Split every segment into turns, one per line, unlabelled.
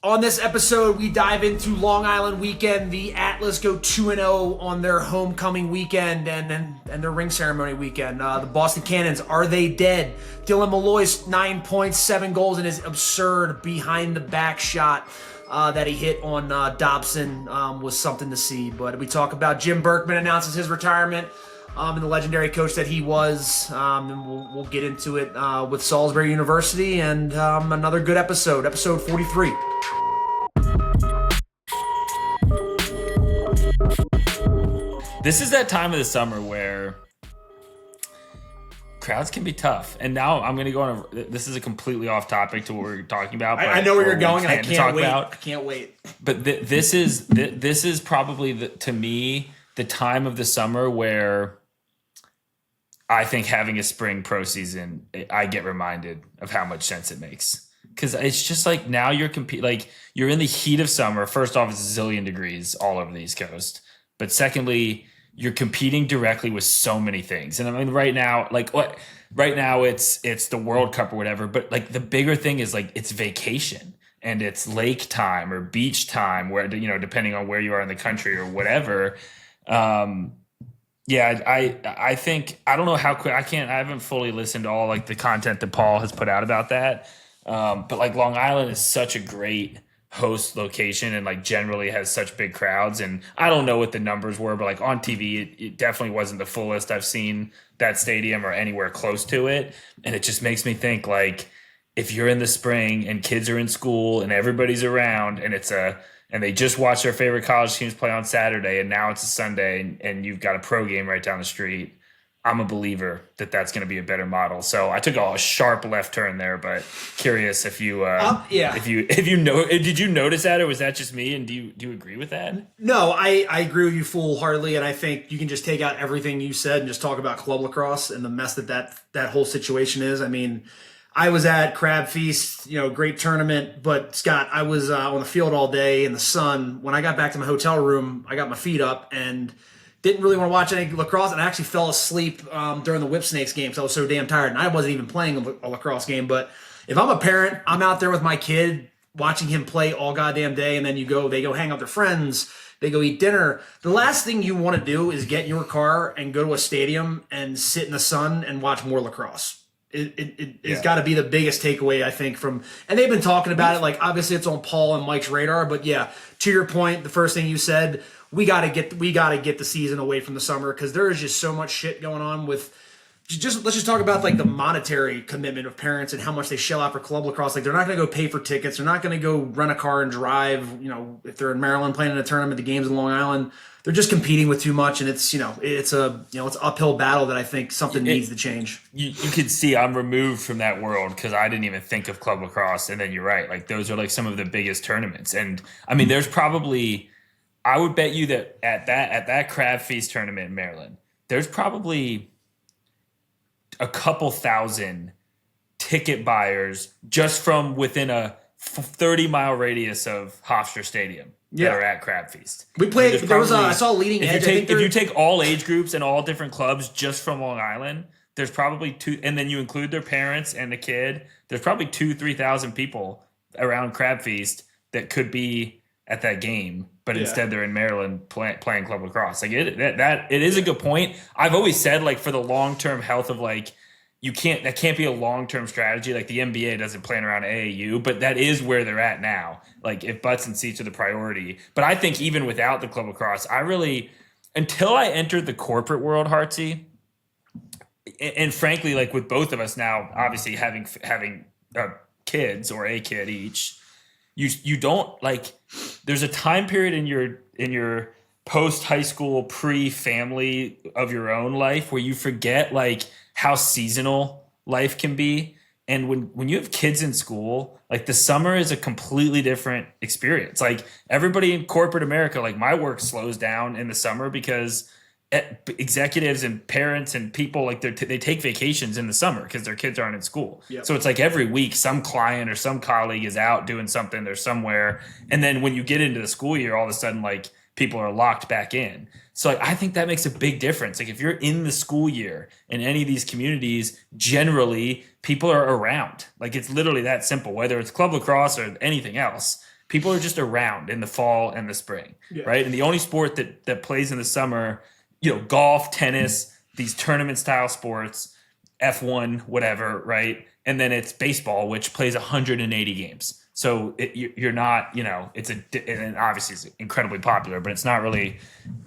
On this episode, we dive into Long Island weekend. The Atlas go 2-0 on their homecoming weekend and their ring ceremony weekend. The Boston Cannons, are they dead? Dylan Molloy's 9 points, 7 goals, and his absurd behind-the-back shot that he hit on Dobson was something to see. But we talk about Jim Berkman announces his retirement and the legendary coach that he was. And we'll get into it with Salisbury University and another good episode 43.
This is that time of the summer where crowds can be tough. And now I'm going to go on this is a completely off topic to what we're talking about.
I know where you're going. I can't wait. I can't wait.
But this is probably, to me, the time of the summer where I think having a spring pro season, I get reminded of how much sense it makes. Because it's just like now you're you're in the heat of summer. First off, it's a zillion degrees all over the East Coast. But secondly, you're competing directly with so many things. And I mean, right now it's the World Cup or whatever. But like the bigger thing is like it's vacation and it's lake time or beach time where, depending on where you are in the country or whatever. I think, I don't know how quick I haven't fully listened to all like the content that Paul has put out about that. But like Long Island is such a great host location and like generally has such big crowds. And I don't know what the numbers were, but like on TV, it definitely wasn't the fullest I've seen that stadium or anywhere close to it. And it just makes me think like if you're in the spring and kids are in school and everybody's around and and they just watch their favorite college teams play on Saturday and now it's a Sunday and you've got a pro game right down the street, I'm a believer that that's going to be a better model. So I took a sharp left turn there, but curious if you, did you notice that or was that just me? And do you agree with that?
No, I agree with you full-heartedly. And I think you can just take out everything you said and just talk about club lacrosse and the mess that whole situation is. I mean, I was at Crab Feast, great tournament, but Scott, I was on the field all day in the sun. When I got back to my hotel room, I got my feet up and didn't really want to watch any lacrosse, and I actually fell asleep during the Whip Snakes game because I was so damn tired, and I wasn't even playing a lacrosse game. But if I'm a parent, I'm out there with my kid watching him play all goddamn day, and then they go hang out with their friends, they go eat dinner. The last thing you want to do is get in your car and go to a stadium and sit in the sun and watch more lacrosse. It's got to be the biggest takeaway, I think, from, and they've been talking about it, like obviously it's on Paul and Mike's radar, but yeah, to your point, the first thing you said, we got to get the season away from the summer because there is just so much shit going on with let's just talk about like the monetary commitment of parents and how much they shell out for club lacrosse. Like they're not going to go pay for tickets. They're not going to go rent a car and drive, if they're in Maryland playing in a tournament, the games in Long Island, they're just competing with too much. And it's it's an uphill battle that I think something needs to change.
You could see I'm removed from that world because I didn't even think of club lacrosse. And then you're right. Like those are like some of the biggest tournaments. And I mean, there's probably, I would bet you that at that Crab Feast tournament in Maryland, there's probably a couple thousand ticket buyers just from within a 30-mile radius of Hofstra Stadium that are at Crab Feast.
We played. I saw Leading Edge.
If you take all age groups and all different clubs just from Long Island, there's probably two, and then you include their parents and the kid. There's probably 2,000-3,000 people around Crab Feast that could be at that game. But instead they're in Maryland playing club lacrosse. Like it is a good point. I've always said like for the long-term health of like that can't be a long-term strategy. Like the NBA doesn't plan around AAU, but that is where they're at now. Like if butts and seats are the priority. But I think even without the club lacrosse, until I entered the corporate world, Hartsey, and frankly, like with both of us now, obviously having kids or a kid each. You don't like. There's a time period in your post high school pre-family of your own life where you forget like how seasonal life can be, and when you have kids in school, like the summer is a completely different experience. Like everybody in corporate America, like my work slows down in the summer because executives and parents and people like they take vacations in the summer because their kids aren't in school. Yep. So it's like every week some client or some colleague is out doing something, they're somewhere, and then when you get into the school year, all of a sudden like people are locked back in. So like, I think that makes a big difference. Like if you're in the school year in any of these communities, generally people are around. Like it's literally that simple, whether it's club lacrosse or anything else. people are just around in the fall and the spring, right? And the only sport that plays in the summer, golf, tennis, these tournament style sports, F1, whatever, right? And then it's baseball, which plays 180 games. So you're not, and obviously it's incredibly popular, but it's not really,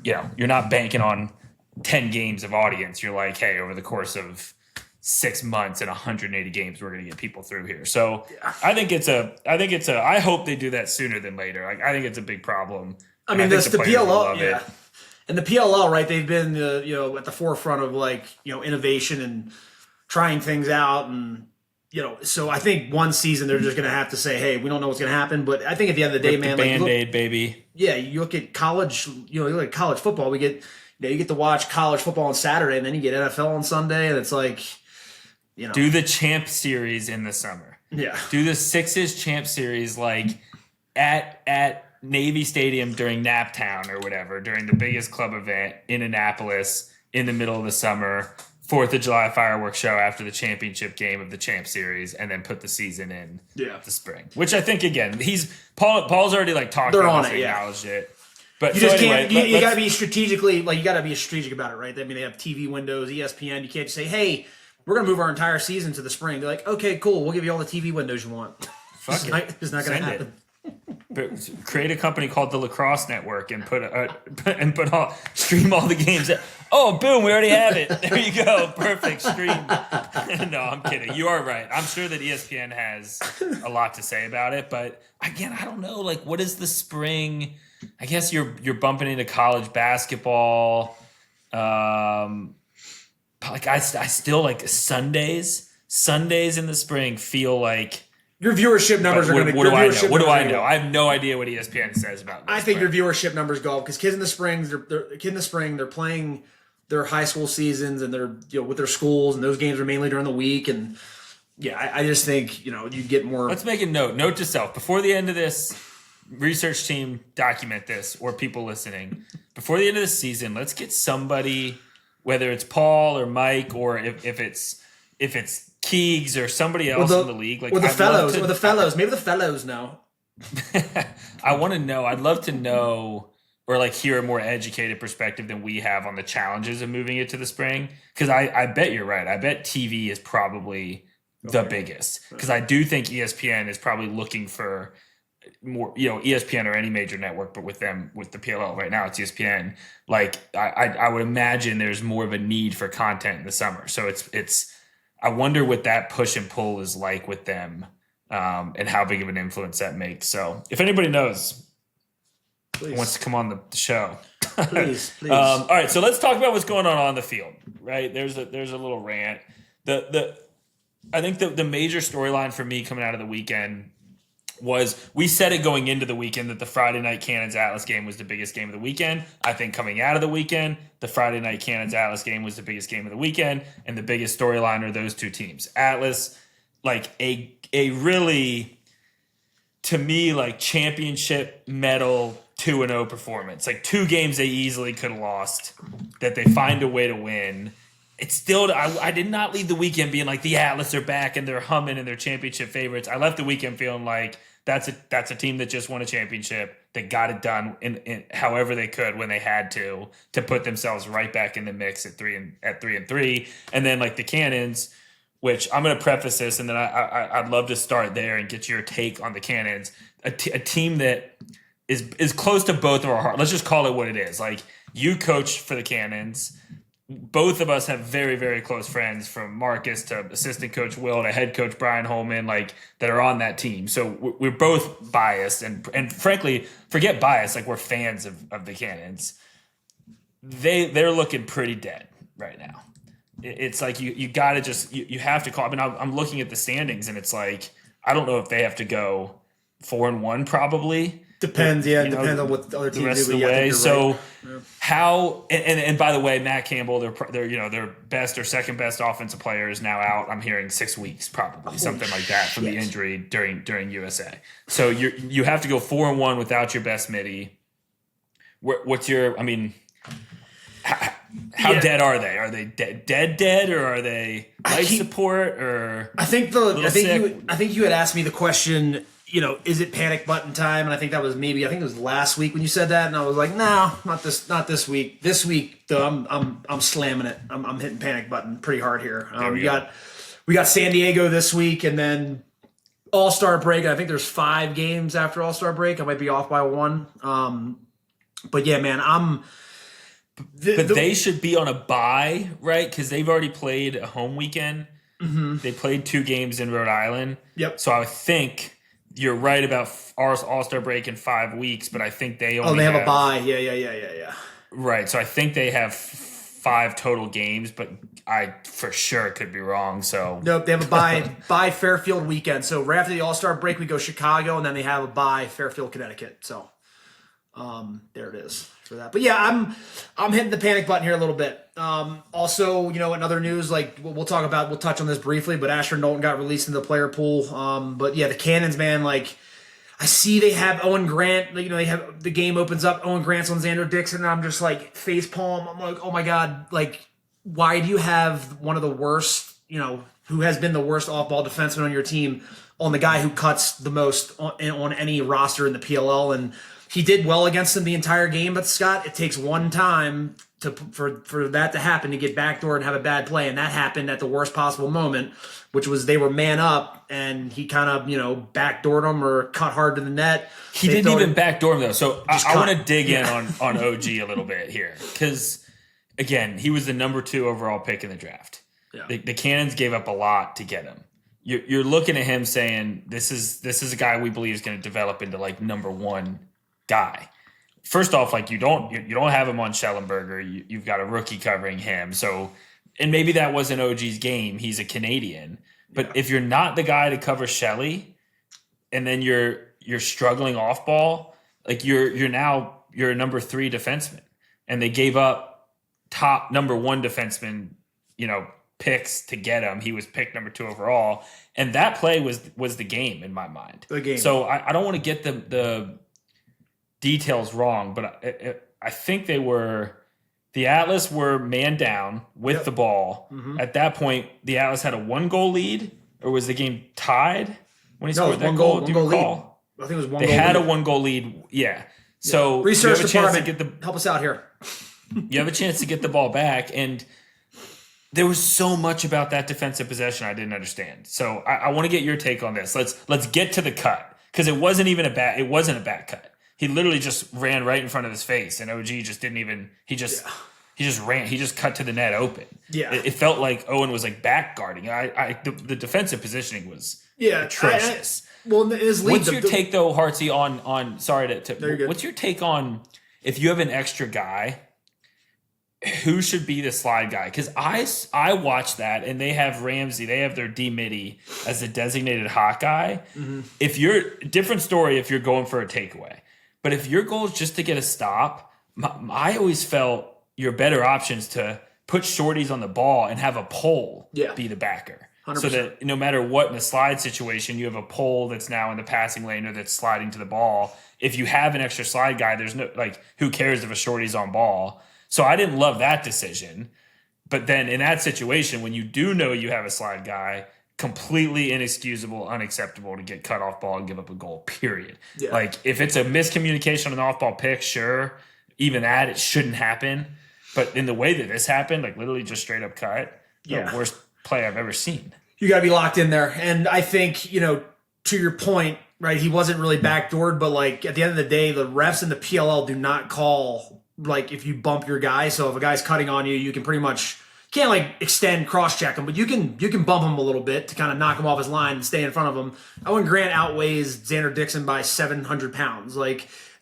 you're not banking on 10 games of audience. You're like, hey, over the course of 6 months and 180 games, we're going to get people through here. So I hope they do that sooner than later. Like, I think it's a big problem.
I mean, that's the PLL, and the PLL, right? They've been, at the forefront of innovation and trying things out. And, so I think one season they're just going to have to say, hey, we don't know what's going to happen. But I think at the end of the day, man,
Band-Aid, baby.
Yeah. You look at college, you look at college football, you get to watch college football on Saturday, and then you get NFL on Sunday. And it's like,
do the Champ Series in the summer.
Yeah.
Do the Sixes Champ Series at Navy Stadium during Naptown or whatever, during the biggest club event in Annapolis in the middle of the summer, 4th of July fireworks show after the championship game of the Champ Series, and then put the season in the spring. Which I think, again, Paul's already talked about it, acknowledged it. But
you just can't. You got to be strategically you got to be strategic about it, right? I mean, they have TV windows, ESPN. You can't just say, "Hey, we're going to move our entire season to the spring." They're like, "Okay, cool. We'll give you all the TV windows you want."
Fuck it.
It's not going to happen.
But create a company called the Lacrosse Network and stream all the games. Oh, boom! We already have it. There you go. Perfect stream. No, I'm kidding. You are right. I'm sure that ESPN has a lot to say about it, but again, I don't know. What is the spring? I guess you're bumping into college basketball. I still Sundays. Sundays in the spring feel like
your viership numbers are going to.
What do I know? What do I know? I have no idea what ESPN says about this.
I think your viewership numbers go up because kids in the spring they're playing their high school seasons and they're with their schools, and those games are mainly during the week. And I just think you get more.
Let's make a note. Note to self before the end of this. Research team, document this, or people listening. Before the end of the season, let's get somebody, whether it's Paul or Mike, or if it's Keegs or somebody else in the league,
or the fellows, maybe the fellows know.
I want to know. I'd love to know, or hear a more educated perspective than we have on the challenges of moving it to the spring. Because I bet you're right. I bet TV is probably the biggest. Because I do think ESPN is probably looking for more, ESPN or any major network, but with the PLL right now, it's ESPN. I would imagine there's more of a need for content in the summer. So it's. I wonder what that push and pull is like with them, and how big of an influence that makes. So if anybody knows, wants to come on the show,
please.
All right, so let's talk about what's going on the field. Right, there's a little rant. I think the major storyline for me coming out of the weekend was we said it going into the weekend that the Friday night Cannons Atlas game was the biggest game of the weekend. I think coming out of the weekend, the Friday night Cannons Atlas game was the biggest game of the weekend, and the biggest storyline are those two teams. Atlas, a really, to me, championship medal 2-0 performance. 2 games they easily could have lost that they find a way to win. It's still, I did not leave the weekend being the Atlas are back and they're humming and they're championship favorites. I left the weekend feeling like that's a team that just won a championship. They got it done in however they could when they had to put themselves right back in the mix at 3-3. And then the Cannons, which I'm going to preface this, and then I'd love to start there and get your take on the Cannons, a team that is close to both of our hearts. Let's just call it what it is. You coach for the Cannons. Both of us have very, very close friends, from Marcus to assistant coach Will to head coach Brian Holman, that are on that team. So we're both biased, and frankly, forget bias. We're fans of the Cannons. They're looking pretty dead right now. It's you got to just you have to call. I mean, I'm looking at the standings, and it's I don't know if they have to go 4-1 probably.
Depends, depends on what the other teams
the rest
do.
Of the way. So
right.
How and by the way, Matt Campbell, their best or second best offensive player is now out. I'm hearing 6 weeks, probably something like that from the injury during USA. So you have to go 4-1 without your best midi. What's your? I mean, how dead are they? Are they dead, or are they life support? Or
I think you had asked me the question. is it panic button time? And I think it was last week when you said that, and I was like, no, not this week. This week, though, I'm slamming it. I'm hitting panic button pretty hard here. We got San Diego this week, and then All-Star break. I think there's 5 games after All-Star break. I might be off by 1. But yeah, man,
they should be on a bye, right? Because they've already played a home weekend.
Mm-hmm.
They played 2 games in Rhode Island.
Yep.
So I think you're right about our All-Star break in 5 weeks, but I think they only
have a bye. Yeah.
Right. So I think they have 5 total games, but I for sure could be wrong. So
nope, they have a bye Fairfield weekend. So right after the All-Star break, we go Chicago, and then they have a bye Fairfield, Connecticut. So there it is for that. But yeah, I'm hitting the panic button here a little bit. Also, in other news, like we'll touch on this briefly, but Asher Knowlton got released into the player pool. But yeah, the Cannons, man, like I see they have Owen Grant, they have the game opens up, Owen Grant's on Xander Dixon, and I'm just like face palm. I'm like, oh my God, like why do you have one of the worst, who has been the worst off-ball defenseman on your team on the guy who cuts the most on any roster in the PLL? And he did well against him the entire game, but Scott, it takes one time for that to happen, to get backdoor and have a bad play, and that happened at the worst possible moment, which was they were man up, and he kind of backdoored them or cut hard to the net.
He didn't even backdoor him though. So I want to dig in on OG a little bit here, because again, he was the number 2 overall pick in the draft.
Yeah.
The Cannons gave up a lot to get him. You're looking at him saying this is a guy we believe is going to develop into like number 1 guy. First off, like you don't have him on Schellenberger. You've got a rookie covering him. So, and maybe that wasn't OG's game. He's a Canadian. But if you're not the guy to cover Shelley, and then you're struggling off ball, like you're a number 3 defenseman, and they gave up top number 1 defenseman, picks to get him. He was picked number 2 overall, and that play was the game in my mind.
The game.
So I don't want to get the details wrong, but I think the Atlas were man down with the ball. Mm-hmm. At that point, the Atlas had a 1-goal lead, or was the game tied when he scored that goal? Do you recall?
I think it was 1 goal.
They had a 1-goal lead. Yeah. So
research
you have a chance to
department, help us out here.
You have a chance to get the ball back, and there was so much about that defensive possession I didn't understand. So I want to get your take on this. Let's get to the cut, because it wasn't a bad cut. He literally just ran right in front of his face, and OG just didn't even. He just ran. He just cut to the net open. Yeah, it felt like Owen was like back guarding. The defensive positioning was atrocious. What's your take though, Hartsey? On sorry to what's your take on if you have an extra guy? Who should be the slide guy? Because I watched that, and they have Ramsey. They have their D Mitty as the designated hot guy. Mm-hmm. If you're different story, if you're going for a takeaway. But if your goal is just to get a stop, I always felt your better options to put shorties on the ball and have a pole be the backer. 100%. So that no matter what in the slide situation, you have a pole that's now in the passing lane or that's sliding to the ball. If you have an extra slide guy, there's no, who cares if a shorty's on ball? So I didn't love that decision. But then in that situation, when you do know you have a slide guy, completely inexcusable, unacceptable to get cut off ball and give up a goal, period. Yeah. If it's a miscommunication on an off-ball pick, sure, even that, it shouldn't happen. But in the way that this happened, literally just straight up cut, the worst play I've ever seen. You
got to be locked in there. And I think, to your point, right, he wasn't really backdoored, but at the end of the day, the refs in the PLL do not call, if you bump your guy. So if a guy's cutting on you, you can pretty much can't extend, cross-check him, but you can bump him a little bit to kind of knock him off his line and stay in front of him. Owen Grant outweighs Xander Dixon by 700 pounds.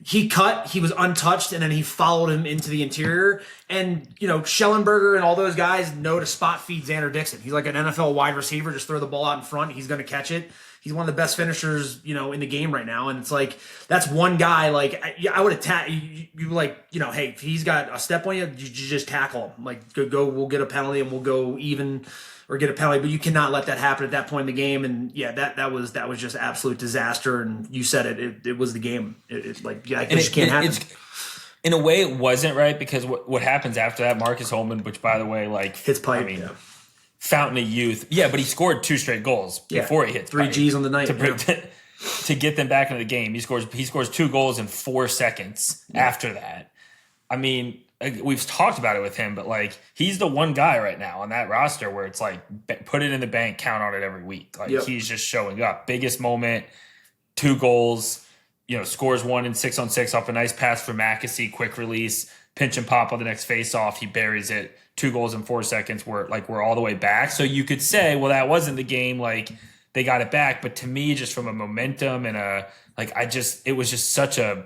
He cut, he was untouched, and then he followed him into the interior. And, Schellenberger and all those guys know to spot feed Xander Dixon. He's like an NFL wide receiver, just throw the ball out in front, he's going to catch it. He's one of the best finishers, in the game right now. And it's that's one guy, I would attack you, hey, if he's got a step on you, you just tackle him. Go, we'll get a penalty and we'll go even or get a penalty. But you cannot let that happen at that point in the game. And that was just absolute disaster. And you said it was the game. It just can't happen.
In a way, it wasn't, right? Because what happens after that, Marcus Holman, which by the way,
hits pipe.
Fountain of youth. Yeah, but he scored 2 straight goals before he hit
3 G's on the night.
to get them back into the game. He scores 2 goals in 4 seconds after that. I mean, we've talked about it with him, but like he's the one guy right now on that roster where it's like put it in the bank, count on it every week. Like he's just showing up. Biggest moment, 2 goals, scores 1 in 6-on-6 off a nice pass for McAsee, quick release, pinch and pop on the next face-off. He buries it. 2 goals in 4 seconds. We're all the way back. So you could say, well, that wasn't the game. Like they got it back, but to me, just from a momentum and it was just such a.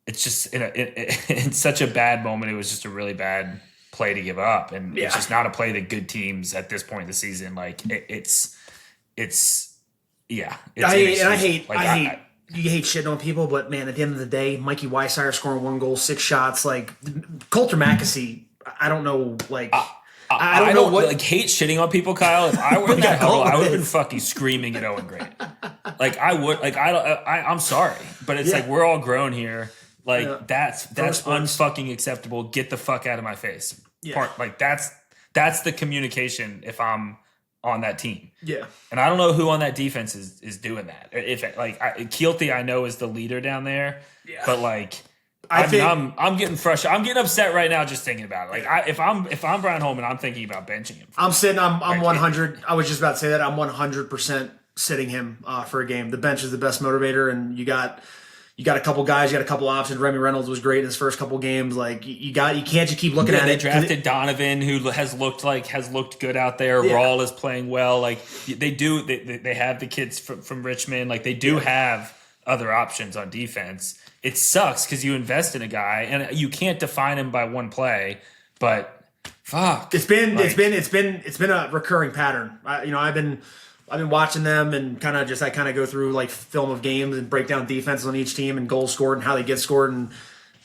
It's just in such a bad moment. It was just a really bad play to give up, and it's just not a play that good teams at this point in the season. Like it's
I hate you hate shitting on people, but man, at the end of the day, Mikey Weissire scoring 1 goal, 6 shots. Like Coulter McAsee, I don't know. Like I don't know
like hate shitting on people, Kyle. If I were in that huddle, I would have been fucking screaming at Owen Grant. Like I would. Like I'm sorry, but it's like we're all grown here. Like that's unfucking acceptable. Get the fuck out of my face. Yeah. That's the communication if I'm on that team. Yeah. And I don't know who on that defense is doing that. If Keelty, I know is the leader down there. Yeah. But like I'm getting frustrated. I'm getting upset right now just thinking about it. Like if I'm Brian Holman, I'm thinking about benching him.
I'm 100. I was just about to say that I'm 100% sitting him for a game. The bench is the best motivator, and you got a couple guys, you got a couple options. Remy Reynolds was great in his first couple games. Like you can't just keep looking at
it.
They
drafted Donovan, who has looked good out there. Yeah. Rawl is playing well. Like they have the kids from Richmond. Like they do have other options on defense. It sucks because you invest in a guy and you can't define him by one play. But fuck,
it's been a recurring pattern. I've been watching them and kind of go through like film of games and break down defenses on each team and goals scored and how they get scored. And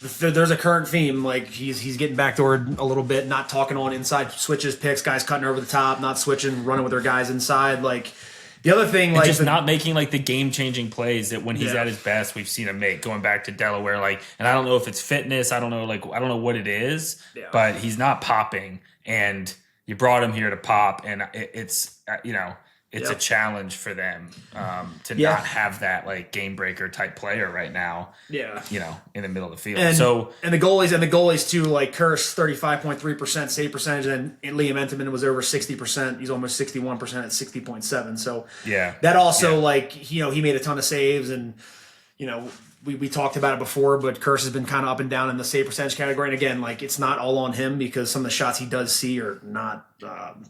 there's a current theme. Like he's getting backdoored a little bit, not talking on inside switches, picks, guys cutting over the top, not switching, running with their guys inside. Like the other thing, like
just not making like the game changing plays that when he's at his best, we've seen him make. Going back to Delaware, and I don't know if it's fitness. I don't know what it is, but he's not popping. And you brought him here to pop, and it's It's a challenge for them to not have that like game breaker type player right now. Yeah, in the middle of the field. And
the goalies too. Like Kurse 35.3% save percentage, and Liam Entenmann was over 60%. He's almost 61% at 60.7. So that also he made a ton of saves, and we talked about it before, but Kurse has been kind of up and down in the save percentage category. And again, like it's not all on him because some of the shots he does see are not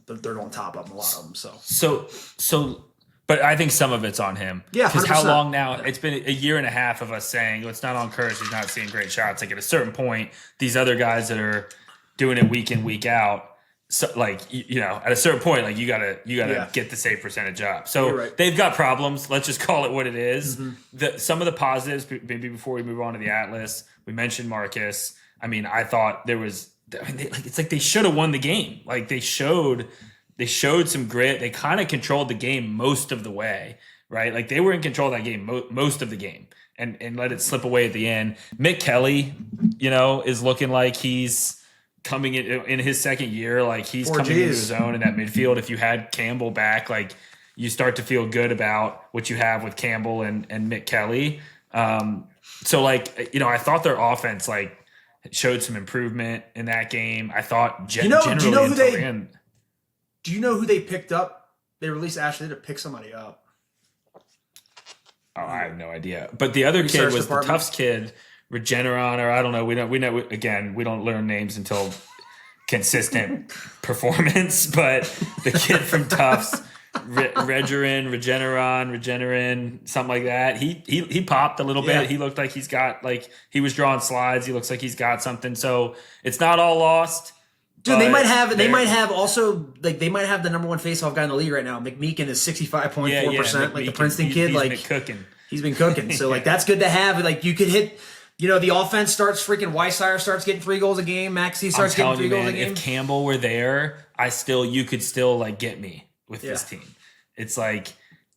they're on top of him, a lot of them.
So, but I think some of it's on him. Yeah, because how long now? It's been a year and a half of us saying it's not on Kurse. He's not seeing great shots. Like at a certain point, these other guys that are doing it week in, week out. So at a certain point, like you gotta get the save percentage up. So they've got problems. Let's just call it what it is. Mm-hmm. Some of the positives, maybe before we move on to the Atlas, we mentioned Marcus. I mean, I thought it's like they should have won the game. Like they showed some grit. They kind of controlled the game most of the way, right? Like they were in control of that game most of the game, and let it slip away at the end. Mick Kelly, is looking like he's coming in his second year, like he's coming into his own in that midfield. If you had Campbell back, like you start to feel good about what you have with Campbell and Mick Kelly. So I thought their offense like showed some improvement in that game. I thought
do you know who they picked up? They released Ashley to pick somebody up.
Oh, I have no idea. But the other kid was the Tufts kid. Regeneron, or I don't know. We don't learn names until consistent performance. But the kid from Tufts, Regeneron, something like that. He popped a little bit. He looked like he's got he was drawing slides. He looks like he's got something. So it's not all lost.
Dude, they might have the number one faceoff guy in the league right now. McMeekin is 65.4%. Like the Princeton kid, he's been cooking. So that's good to have. Like you could hit. The offense starts freaking. Weissire starts getting 3 goals a game. Maxey starts getting 3 goals a game.
If Campbell were there, you could still get me with this team. It's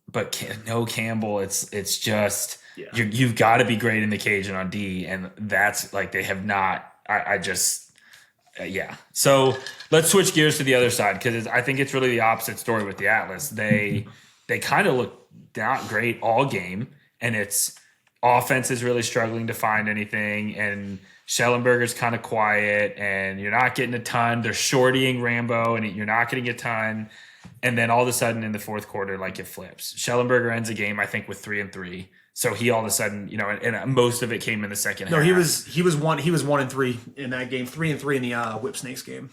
but no Campbell. It's just you've got to be great in the cage and on D, and that's they have not. So let's switch gears to the other side because I think it's really the opposite story with the Atlas. They they kind of look not great all game, and it's offense is really struggling to find anything, and Schellenberger's kind of quiet, and you're not getting a ton. They're shortying Rambo, and you're not getting a ton. And then all of a sudden in the fourth quarter, like it flips. Schellenberger ends the game, I think, with 3-3. So he all of a sudden, and most of it came in the second half.
No, he was 1-3 in that game, 3-3 in the Whip Snakes game.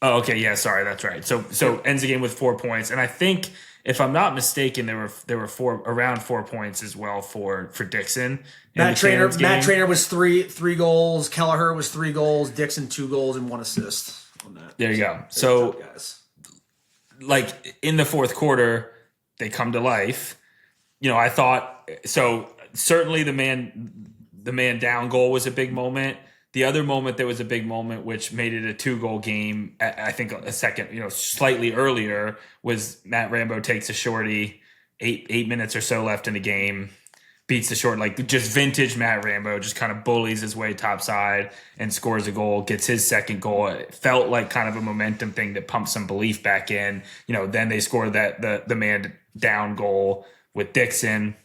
Oh, okay, yeah, sorry, that's right. So ends the game with 4 points, and I think if I'm not mistaken, there were around 4 points as well for Dixon.
Matt Trainer was three goals. Kelleher was 3 goals. Dixon 2 goals and 1 assist on that.
There you go. So like in the fourth quarter, they come to life. I thought so. Certainly, the man down goal was a big moment. The other moment that was a big moment, which made it a 2-goal game, I think a second, slightly earlier, was Matt Rambo takes a shorty, 8 minutes or so left in the game, beats the short, like just vintage Matt Rambo, just kind of bullies his way topside and scores a goal, gets his second goal. It felt like kind of a momentum thing that pumped some belief back in. Then they scored the man down goal with Dixon.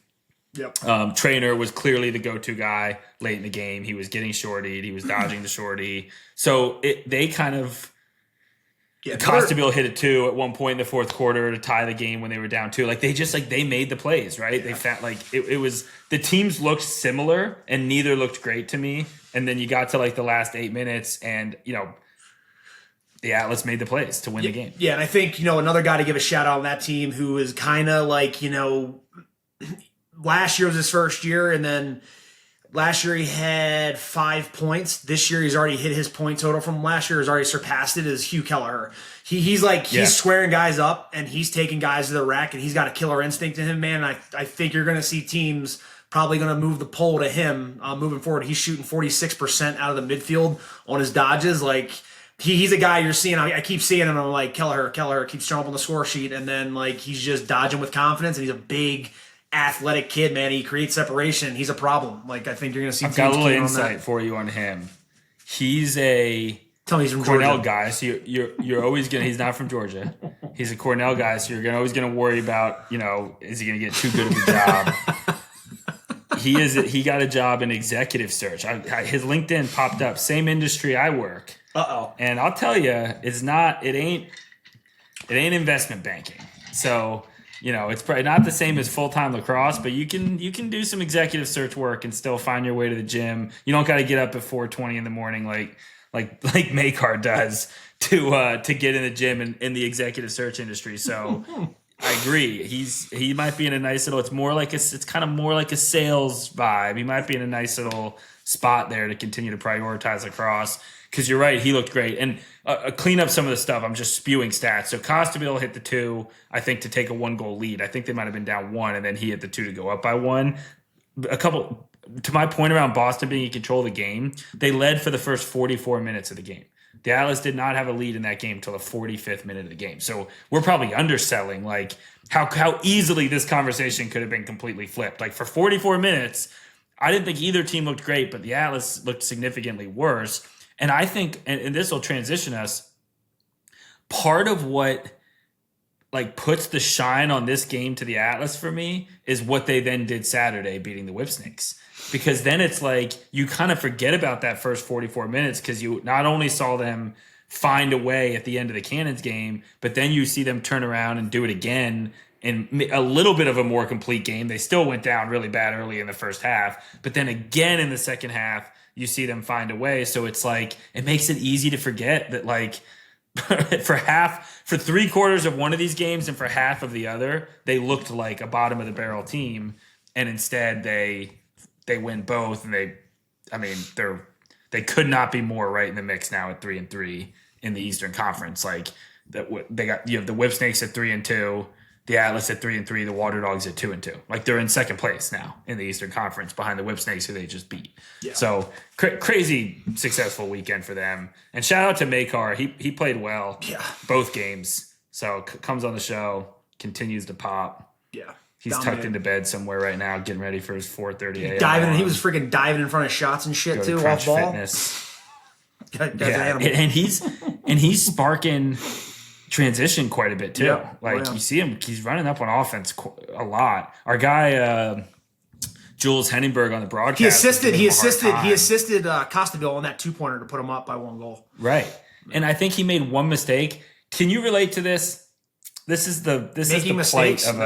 Yep.
Trainer was clearly the go-to guy late in the game. He was getting shortied. He was dodging the shorty. So they kind of Costabile hit a 2 at one point in the fourth quarter to tie the game when they were down 2. Like they made the plays, right? Yeah. They felt like it was the teams looked similar and neither looked great to me. And then you got to like the last 8 minutes and the Atlas made the plays to win the game.
Yeah, and I think another guy to give a shout out on that team who is kind of like last year was his first year, and then last year he had 5 points. This year he's already hit his point total from last year. He's already surpassed it. Is Hugh Kelleher. He's squaring guys up and he's taking guys to the rack and he's got a killer instinct in him, man. And I think you're going to see teams probably going to move the poll to him moving forward. He's shooting 46% out of the midfield on his dodges. Like he's a guy you're seeing. I keep seeing him. And I'm like Kelleher keeps showing up on the score sheet, and then like he's just dodging with confidence, and he's a big athletic kid, man. He creates separation. He's a problem. Like I think you're going to see.
I've got a little insight for you on him. He's
tell me he's from
Cornell
Georgia.
guy, so you're always gonna. He's not from Georgia. He's a Cornell guy, so you're always gonna worry about is he gonna get too good of a job? He got a job in executive search. His LinkedIn popped up. Same industry I work. And I'll tell you, it ain't investment banking. So. It's probably not the same as full-time lacrosse, but you can do some executive search work and still find your way to the gym. You don't got to get up at 4:20 in the morning like Makar does to get in the gym in the executive search industry. So I agree. He might be in a nice little. It's kind of more like a sales vibe. He might be in a nice little spot there to continue to prioritize lacrosse. Because you're right, he looked great. And clean up some of the stuff. I'm just spewing stats. So Costabile hit the 2, I think, to take a 1-goal lead. I think they might have been down 1, and then he hit the 2 to go up by 1. To my point around Boston being in control of the game, they led for the first 44 minutes of the game. The Atlas did not have a lead in that game until the 45th minute of the game. So we're probably underselling like how easily this conversation could have been completely flipped. Like for 44 minutes, I didn't think either team looked great, but the Atlas looked significantly worse. And I think, and this will transition us, part of what like puts the shine on this game to the Atlas for me is what they then did Saturday beating the Whipsnakes. Because then it's like you kind of forget about that first 44 minutes because you not only saw them find a way at the end of the Cannons game, but then you see them turn around and do it again in a little bit of a more complete game. They still went down really bad early in the first half, but then again in the second half, you see them find a way. So it's like, it makes it easy to forget that like for 3/4 of one of these games and for half of the other, they looked like a bottom of the barrel team. And instead they win both. And they could not be more right in the mix now at 3-3 in the Eastern Conference. Like you have the Whipsnakes at 3-2, the Atlas at 3-3, the Water Dogs at 2-2. Like they're in second place now in the Eastern Conference behind the Whipsnakes who they just beat. Yeah. So crazy successful weekend for them. And shout out to Makar. He played well. Yeah. Both games. So comes on the show, continues to pop.
Yeah.
He's tucked into bed somewhere right now, getting ready for his 4:30 a.m.
He was freaking diving in front of shots and shit too, off ball.
Fitness. And he's sparking. transition quite a bit too.
Yeah.
You see him, he's running up on offense a lot. Our guy, Jules Henningberg on the broadcast.
He assisted Costabile on that 2-pointer to put him up by 1 goal.
Right. And I think he made one mistake. Can you relate to this? This is the plight of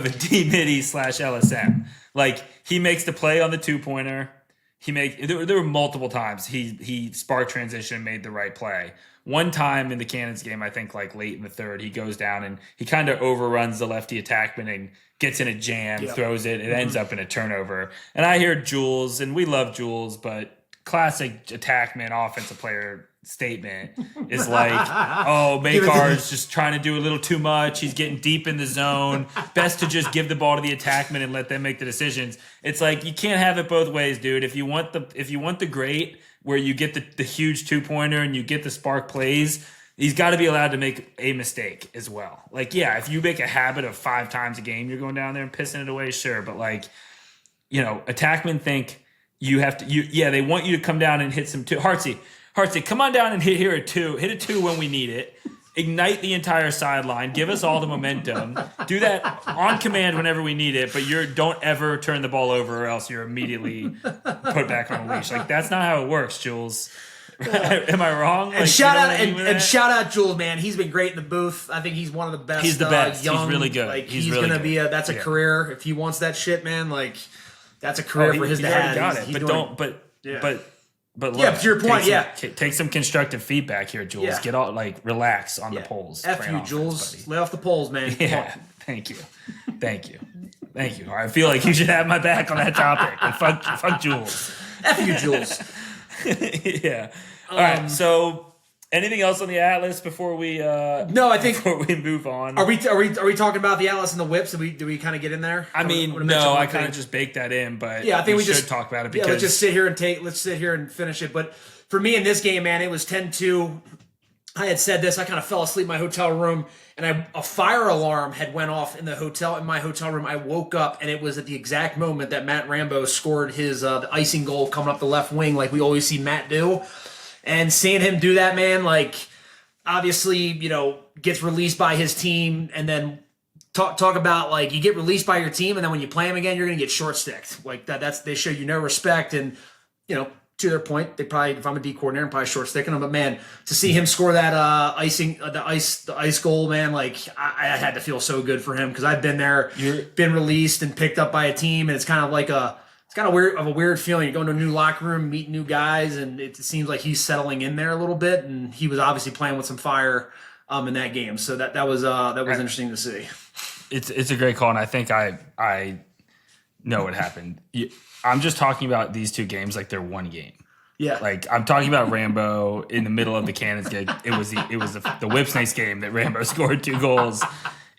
a D midi / LSM. Like, he makes the play on the 2-pointer. There were multiple times he sparked transition and made the right play. One time in the Cannons game, I think like late in the third, he goes down and he kind of overruns the lefty attackman and gets in a jam, throws it. It ends up in a turnover. And I hear Jules, and we love Jules, but classic attackman offensive player statement is like, oh, Makar's just trying to do a little too much. He's getting deep in the zone. Best to just give the ball to the attackman and let them make the decisions. It's like, you can't have it both ways, dude. If you want the great where you get the huge 2-pointer and you get the spark plays, he's got to be allowed to make a mistake as well. Like, yeah, if you make a habit of 5 times a game, you're going down there and pissing it away, sure. But attackmen think you have to. They want you to come down and hit some two. Heartsy, come on down and hit a 2. Hit a 2 when we need it. Ignite the entire sideline. Give us all the momentum. Do that on command whenever we need it. But don't ever turn the ball over, or else you're immediately put back on a leash. Like, that's not how it works, Jules. Am I wrong?
And shout out Jules, man. He's been great in the booth. I think he's one of the best.
He's the best.
Young,
he's really good.
Like, he's really gonna be that's a career. If he wants that shit, man, like, that's a career for his dad.
Got it. But look,
to your point,
take some constructive feedback here, Jules.
Yeah.
Get all relax on the polls.
F you, Jules. Buddy. Lay off the polls, man.
Yeah, thank you. I feel like you should have my back on that topic. And fuck Jules.
F you, Jules.
Yeah. All right. So, anything else on the Atlas before we?
No, I think
before we move on.
Are we talking about the Atlas and the whips? Do we kind of get in there?
I mean, no, I kind of just baked that in, but
yeah, I think we
should
just
talk about it because
let's sit here and finish it. But for me in this game, man, it was 10-2. I had said this. I kind of fell asleep in my hotel room, and a fire alarm had went off in my hotel room. I woke up, and it was at the exact moment that Matt Rambo scored his the icing goal coming up the left wing, like we always see Matt do. And seeing him do that, man, like, obviously, gets released by his team, and then talk about, like, you get released by your team, and then when you play him again, you're going to get short-sticked. Like, they show you no respect, and, to their point, they probably, if I'm a D coordinator, I'm probably short-sticking him. But, man, to see him score that the ice goal, man, like, I had to feel so good for him, because I've been there, been released and picked up by a team, and it's kind of like a weird feeling. You're going to a new locker room, meeting new guys, and it seems like he's settling in there a little bit. And he was obviously playing with some fire in that game. So that was interesting to see.
It's a great call, and I think I know what happened. I'm just talking about these two games like they're one game.
Yeah,
like I'm talking about Rambo in the middle of the Cannons game. It was the Whipsnakes game that Rambo scored 2 goals.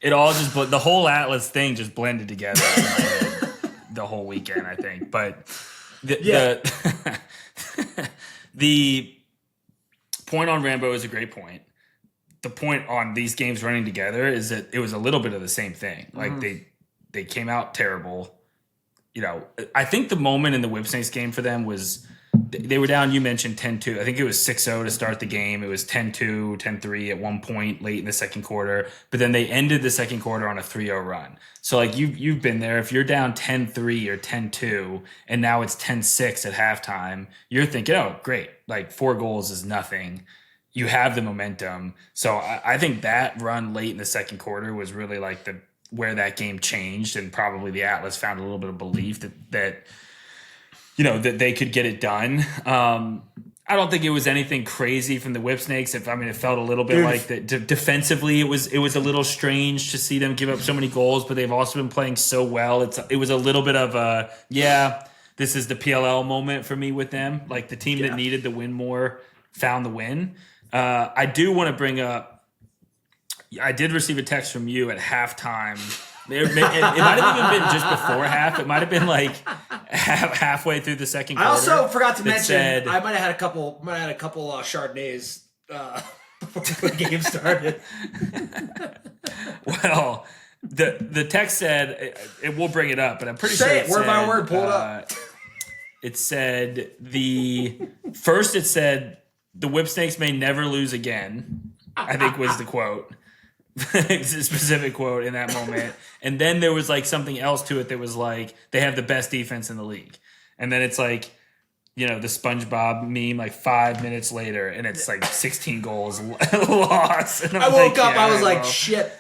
It all the whole Atlas thing just blended together. The whole weekend, I think. But the point on Rambo is a great point. The point on these games running together is that it was a little bit of the same thing. Like they came out terrible. I think the moment in the Whipsnakes game for them was they were down, you mentioned 10-2. I think it was 6-0 to start the game. It was 10-2, 10-3 at one point late in the second quarter. But then they ended the second quarter on a 3-0 run. So, like, you've been there. If you're down 10-3 or 10-2, and now it's 10-6 at halftime, you're thinking, oh, great. Like, 4 goals is nothing. You have the momentum. So I think that run late in the second quarter was really, like, where that game changed, and probably the Atlas found a little bit of belief that they could get it done. I don't think it was anything crazy from the Whipsnakes. It felt a little bit like that. Defensively, it was a little strange to see them give up so many goals, but they've also been playing so well. It was a little bit of this is the PLL moment for me with them. Like, the team that needed the win more found the win. I do want to bring up, I did receive a text from you at halftime. It might have even been just before half. It might have been like halfway through the second quarter.
I also forgot to mention I might have had a couple Chardonnays before the game started.
Well, the text said it will bring it up, but I'm pretty sure
it word by word. Pull it up.
It said it said the Whipsnakes may never lose again, I think was the quote. It's a specific quote in that moment. And then there was like something else to it that was like, they have the best defense in the league. And then it's like, the SpongeBob meme, like 5 minutes later, and it's like 16 goals lost. And
I woke up, I was like, shit.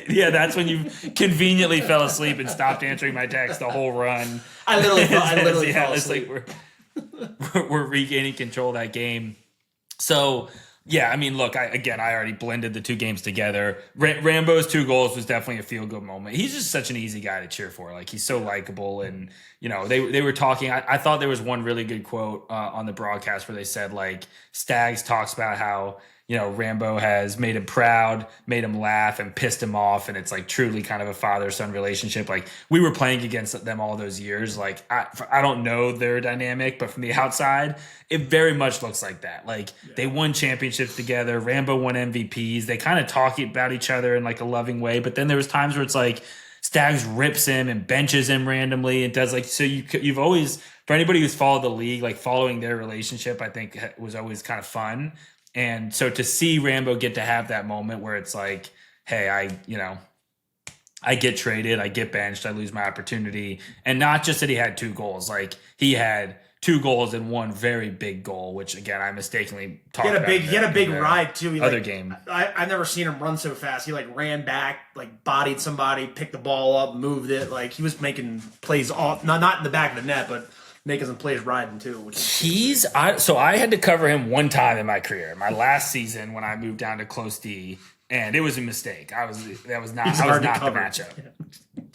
Yeah, that's when you conveniently fell asleep and stopped answering my text the whole run.
I literally fell asleep.
It's like we're regaining control of that game. So, yeah, I mean, look, I already blended the two games together. Rambo's 2 goals was definitely a feel-good moment. He's just such an easy guy to cheer for. Like, he's so likable. And, they were talking. I thought there was one really good quote on the broadcast where they said, like, Stags talks about how, Rambo has made him proud, made him laugh, and pissed him off. And it's, like, truly kind of a father-son relationship. Like, we were playing against them all those years. Like, I don't know their dynamic, but from the outside, it very much looks like that. Like, they won championships together. Rambo won MVPs. They kind of talk about each other in, like, a loving way. But then there was times where it's, like, Stags rips him and benches him randomly. It does, like, so you've always, for anybody who's followed the league, like, following their relationship, I think was always kind of fun. And so to see Rambo get to have that moment where it's like, hey, I get traded, I get benched, I lose my opportunity. And not just that he had 2 goals, like he had 2 goals and 1 very big goal, which again, I mistakenly talked about.
He had a big ride too.
Game.
I've never seen him run so fast. He like ran back, like bodied somebody, picked the ball up, moved it. Like he was making plays off, not in the back of the net, but making some plays riding too.
So I had to cover him one time in my career, my last season when I moved down to Close D, and it was a mistake. That was not the matchup.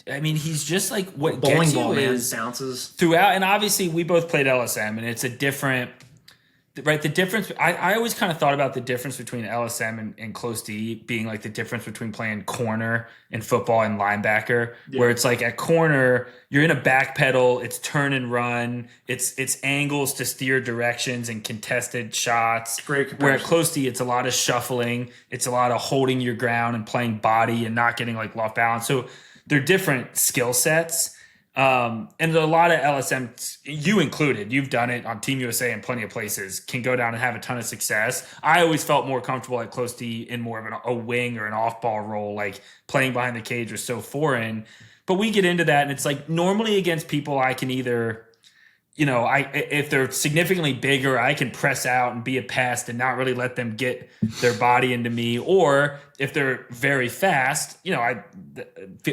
I mean, he's just like what
bowling
gets you
ball,
is
bounces
throughout, and obviously we both played LSM, and it's a different. Right, the difference. I always kind of thought about the difference between LSM and Close D being like the difference between playing corner in football and linebacker, where it's like at corner you're in a back pedal, it's turn and run, it's angles to steer directions and contested shots.
Great comparison.
Where at Close D it's a lot of shuffling, it's a lot of holding your ground and playing body and not getting like off balance. So they're different skill sets. And a lot of LSM, you included, you've done it on Team USA and plenty of places, can go down and have a ton of success. I always felt more comfortable at Close D in more of a wing or an off-ball role, like playing behind the cage was so foreign. But we get into that, and it's like normally against people I can either, if they're significantly bigger, I can press out and be a pest and not really let them get their body into me. Or if they're very fast, I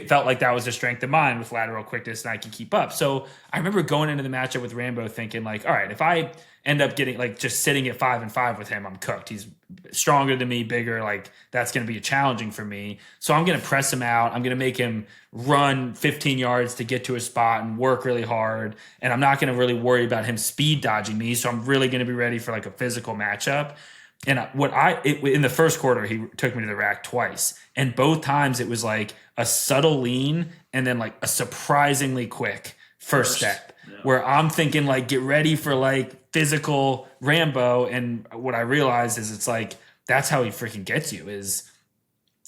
felt like that was a strength of mine with lateral quickness and I can keep up. So I remember going into the matchup with Rambo thinking like, all right, if I end up getting like just sitting at 5-5 with him, I'm cooked. He's stronger than me, bigger. Like that's going to be challenging for me. So I'm going to press him out. I'm going to make him run 15 yards to get to a spot and work really hard. And I'm not going to really worry about him speed dodging me. So I'm really going to be ready for like a physical matchup. And in the first quarter, he took me to the rack twice. And both times it was like a subtle lean and then like a surprisingly quick first step. Yeah. Where I'm thinking like, get ready for like physical Rambo. And what I realized is it's like, that's how he freaking gets you is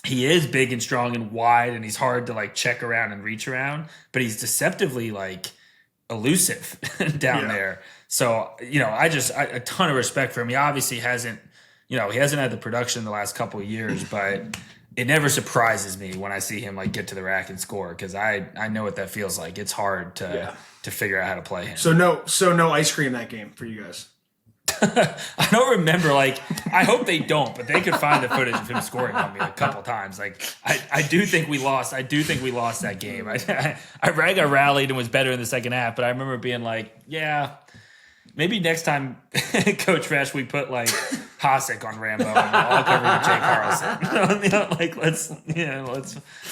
he is big and strong and wide and he's hard to like check around and reach around, but he's deceptively like elusive down there. So, a ton of respect for him. He obviously hasn't had the production in the last couple of years, but it never surprises me when I see him like get to the rack and score because I know what that feels like. It's hard to figure out how to play him. So
no ice cream that game for you guys.
I don't remember. Like, I hope they don't, but they could find the footage of him scoring on me a couple times. Like, I do think we lost. I do think we lost that game. I got rallied and was better in the second half, but I remember being like, yeah. Maybe next time, Coach Fresh, we put like Hasek on Rambo and I'll cover with Jay Carlson.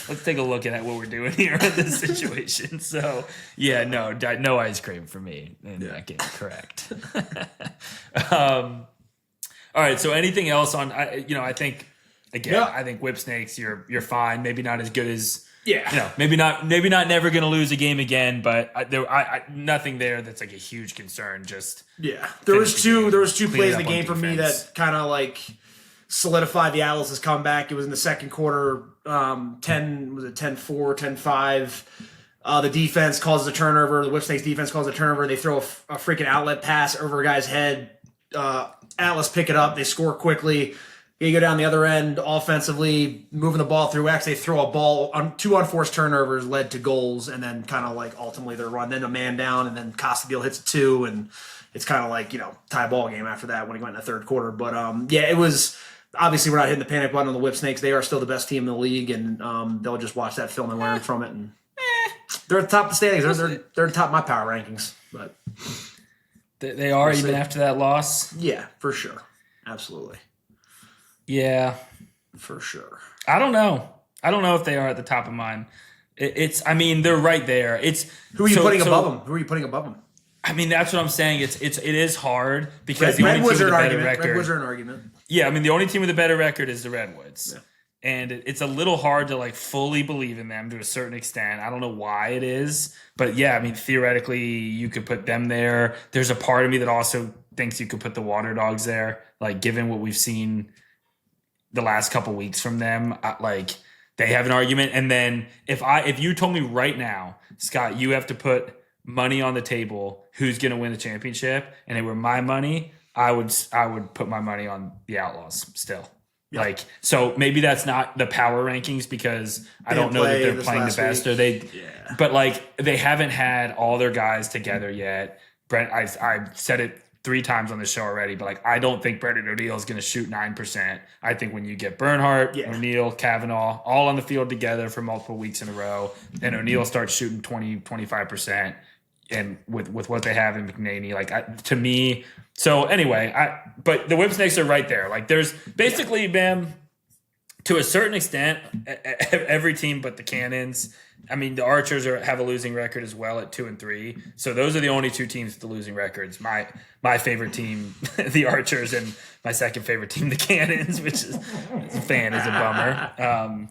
Let's take a look at what we're doing here in this situation. So no ice cream for me in that game. Correct. All right. So anything else on? I think I think Whipsnakes, you're fine. Maybe not as good as. Yeah. Maybe not never going to lose a game again, but nothing there that's like a huge concern. Just
there was two plays in the game for me that kind of like solidified the Atlas' comeback. It was in the second quarter, 10-4, 10-5. The defense causes a turnover. The Whipsnakes defense causes a turnover. They throw a freaking outlet pass over a guy's head. Atlas pick it up. They score quickly. You go down the other end offensively, moving the ball through X. They throw a ball on 2 unforced turnovers led to goals, and then kind of like ultimately their run. Then a man down, and then Costadile hits a 2, and it's kind of like, tie ball game after that when he went in the third quarter. But it was obviously we're not hitting the panic button on the Whip Snakes. They are still the best team in the league, and they'll just watch that film and learn from it. And they're at the top of the standings. They're at the top of my power rankings, but
they are even after that loss.
Yeah, for sure, absolutely.
Yeah,
for sure.
I don't know if they are at the top of mine. I mean, they're right there.
Who are you putting above them? Who are you putting above them?
I mean, that's what I'm saying. It is hard because the
Redwoods
only team with a better
argument.
record.
Redwoods are an argument.
Yeah, I mean, the only team with a better record is the Redwoods.
Yeah.
And it's a little hard to like fully believe in them to a certain extent. I don't know why it is, but yeah, I mean, theoretically, you could put them there. There's a part of me that also thinks you could put the Water Dogs there, like given what we've seen the last couple weeks from them. Like they have an argument. And then if you told me right now, Scott, you have to put money on the table, who's going to win the championship, and it were my money, I would put my money on the Outlaws still. Yeah. Like, so maybe that's not the power rankings because I don't know that they're playing the best but like they haven't had all their guys together yet. Brent, I've said it 3 times on the show already, but like I don't think Brendan O'Neill is going to shoot 9%. I think when you get Bernhardt, O'Neill, Kavanaugh all on the field together for multiple weeks in a row, and O'Neill starts shooting 20-25%, and with what they have in McNaney, like to me. So anyway, but the Whip Snakes are right there. Like there's basically been, to a certain extent, every team but the Cannons. I mean, the Archers have a losing record as well at 2-3. So those are the only 2 teams with the losing records. My favorite team, the Archers, and my second favorite team, the Cannons, which is a bummer.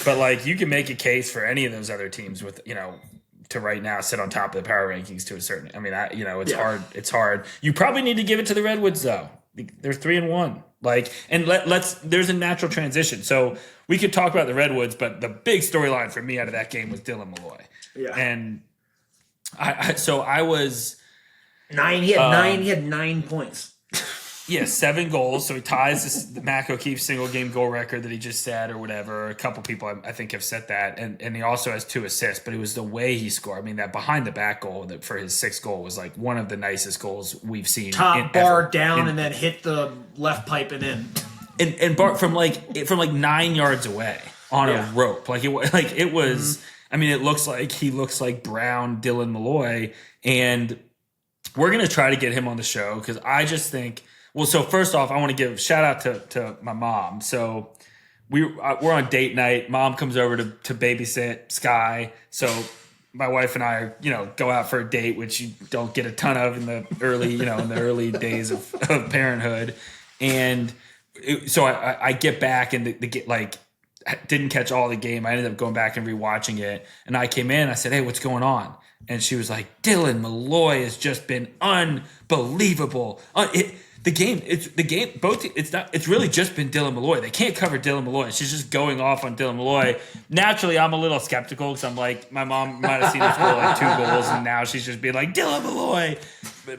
But like you can make a case for any of those other teams with to right now sit on top of the power rankings to a certain. I mean, it's hard. It's hard. You probably need to give it to the Redwoods though. They're 3-1. Like, and there's a natural transition. So we could talk about the Redwoods, but the big storyline for me out of that game was Dylan Molloy. Yeah. And I was
9. He had 9 points.
Yeah, 7 goals. So he ties the Mac O'Keefe single game goal record that he just set or whatever. A couple people I think have set that. And he also has 2 assists, but it was the way he scored. I mean, that behind the back goal for his 6th goal was like one of the nicest goals we've seen.
Top bar down and then hit the left pipe and in.
And Bart from like 9 yards away on a rope. Like it was mm-hmm. I mean, he looks like Brown Dylan Molloy, and we're going to try to get him on the show because I just think. Well, so first off, I want to give a shout out to my mom. So we're on date night. Mom comes over to babysit Sky. So my wife and I, go out for a date, which you don't get a ton of in the early days of parenthood. And so I get back and didn't catch all the game. I ended up going back and rewatching it. And I came in. I said, "Hey, what's going on?" And she was like, "Dylan Molloy has just been unbelievable." It's really just been Dylan Molloy. They can't cover Dylan Molloy. She's just going off on Dylan Molloy. Naturally, I'm a little skeptical because I'm like, my mom might have seen him score like 2 goals, and now she's just being like, Dylan Molloy.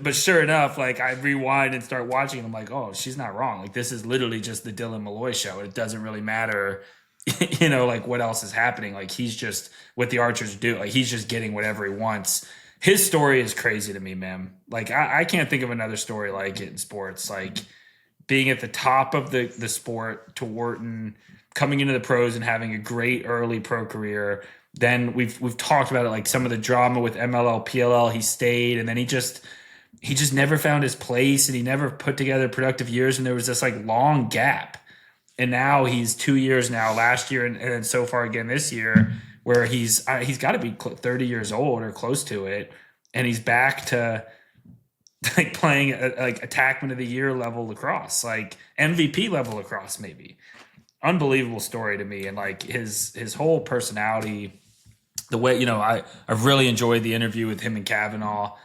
But sure enough, like I rewind and start watching, and I'm like, oh, she's not wrong. Like this is literally just the Dylan Molloy show. It doesn't really matter, like what else is happening. Like he's just what the Archers do. Like he's just getting whatever he wants. His story is crazy to me, man. Like I can't think of another story like it in sports. Like being at the top of the sport to Wharton, coming into the pros and having a great early pro career. Then we've talked about it, like some of the drama with MLL, PLL. He stayed, and then he just never found his place, and he never put together productive years. And there was this like long gap. And now he's 2 years now, last year, and then so far again this year, where he's got to be 30 years old or close to it, and he's back to like playing like attackman of the year level lacrosse, like MVP level lacrosse, maybe. Unbelievable story to me, and like his whole personality, the way I've really enjoyed the interview with him and Kavanaugh,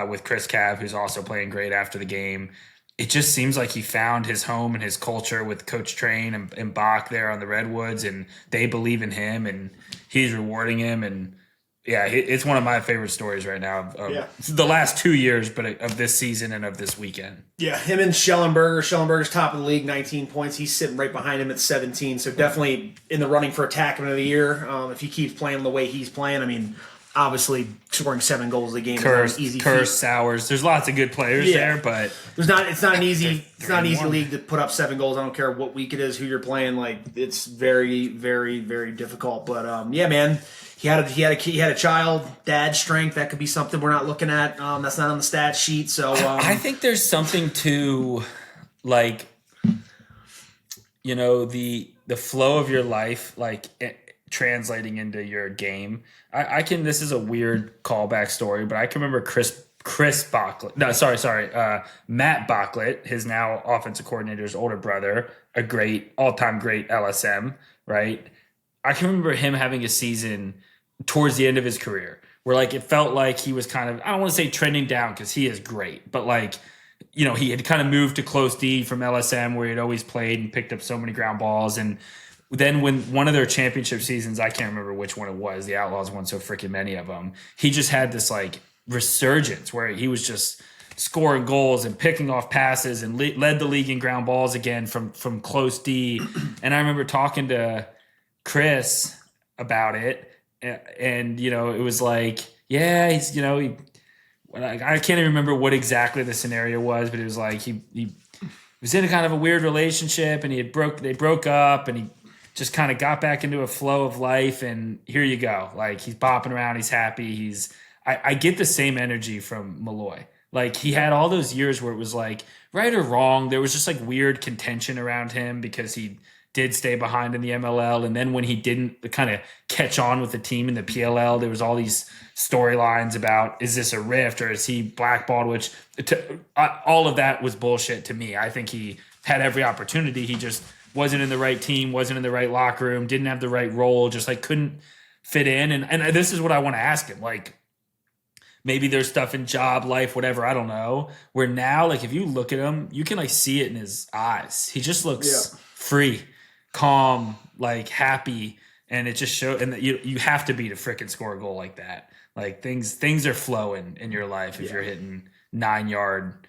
with Chris Cav, who's also playing great after the game. It just seems like he found his home and his culture with Coach Train and Bach there on the Redwoods, and they believe in him, and he's rewarding him. And Yeah, it's one of my favorite stories right now of the last 2 years, but of this season and of this weekend.
Yeah, him and Schellenberger. Schellenberger's top of the league, 19 points. He's sitting right behind him at 17. So definitely in the running for attackman of the year. If he keeps playing the way he's playing, I mean, obviously scoring 7 goals a game is not an easy feat.
Sowers. There's lots of good players there, but
it's not an easy league to put up 7 goals. I don't care what week it is, who you're playing. Like, it's very, very, very difficult. But yeah, man. He had a child, dad strength. That could be something we're not looking at. That's not on the stat sheet. So
I think there's something to, like, you know, the flow of your life, like translating into your game. I can. This is a weird callback story, but I can remember Chris Bocklett. No, sorry. Matt Bocklett, his now offensive coordinator's older brother, a great all-time great LSM, right? I can remember him having a season towards the end of his career where, like, it felt like he was kind of, I don't want to say trending down because he is great, but, like, you know, he had kind of moved to close D from LSM where he'd always played and picked up so many ground balls. And then when one of their championship seasons, I can't remember which one it was, the Outlaws won so freaking many of them, he just had this, like, resurgence where he was just scoring goals and picking off passes and led the league in ground balls again from close D. And I remember talking to Chris about it, and you know, it was like, yeah, he's, you know, I can't even remember what exactly the scenario was, but it was like he was in a kind of a weird relationship, and they broke up, and he just kind of got back into a flow of life, and here you go, like, he's bopping around, he's happy, I get the same energy from Molloy. Like, he had all those years where it was like, right or wrong, there was just like weird contention around him because he did stay behind in the MLL. And then when he didn't kind of catch on with the team in the PLL, there was all these storylines about, is this a rift or is he blackballed, which all of that was bullshit to me. I think he had every opportunity. He just wasn't in the right team, wasn't in the right locker room, didn't have the right role, just like couldn't fit in. And this is what I want to ask him. Like, maybe there's stuff in job, life, whatever, I don't know, where now, like, if you look at him, you can, like, see it in his eyes. He just looks free, calm, like, happy, and it just shows. And you have to be to frickin' score a goal like that. Like, things are flowing in your life if you're hitting 9-yard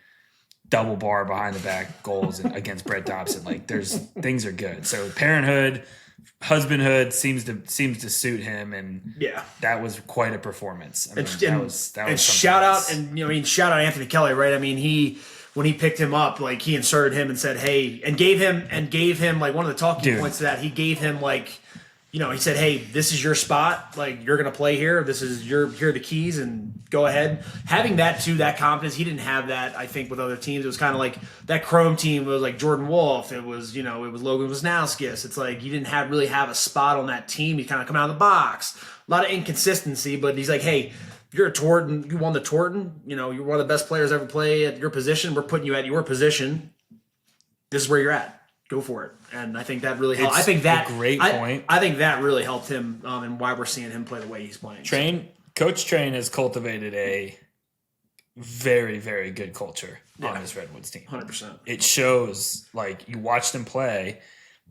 double bar behind the back goals against Brett Dobson. Like, things are good. So parenthood, husbandhood seems to suit him, and that was quite a performance. I mean, that was
shout out, and you know, I mean, shout out Anthony Kelly, right? I mean, when he picked him up, like, he inserted him and said, hey, and gave him like one of the talking points to that. He gave him, like, you know, he said, hey, this is your spot. Like, you're going to play here. Here are the keys, and go ahead. Having that confidence, he didn't have that, I think, with other teams. It was kind of like that Chrome team was like Jordan Wolf. It was, you know, it was Logan Wisnauskas. It's like, you didn't really have a spot on that team. You kind of come out of the box. A lot of inconsistency, but he's like, hey, you're a Torton. You won the Torton. You know, you're one of the best players ever play at your position. We're putting you at your position. This is where you're at. Go for it. And I think that really helped. I think that
great point.
I think that really helped him, and why we're seeing him play the way he's playing.
Coach Train has cultivated a very, very good culture on this Redwoods team.
100%.
It shows. Like, you watch them play,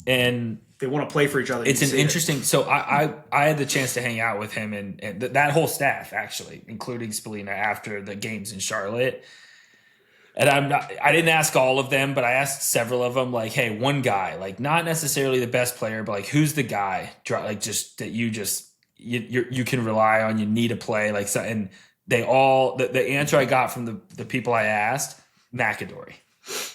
and
they want to play for each other.
It's an interesting. So I had the chance to hang out with him and that whole staff, actually, including Spalina, after the games in Charlotte. And I didn't ask all of them, but I asked several of them, like, hey, one guy, like, not necessarily the best player, but like, who's the guy, like, just that you can rely on, you need to play, like, so, and they all, the answer I got from the people I asked, McAdory.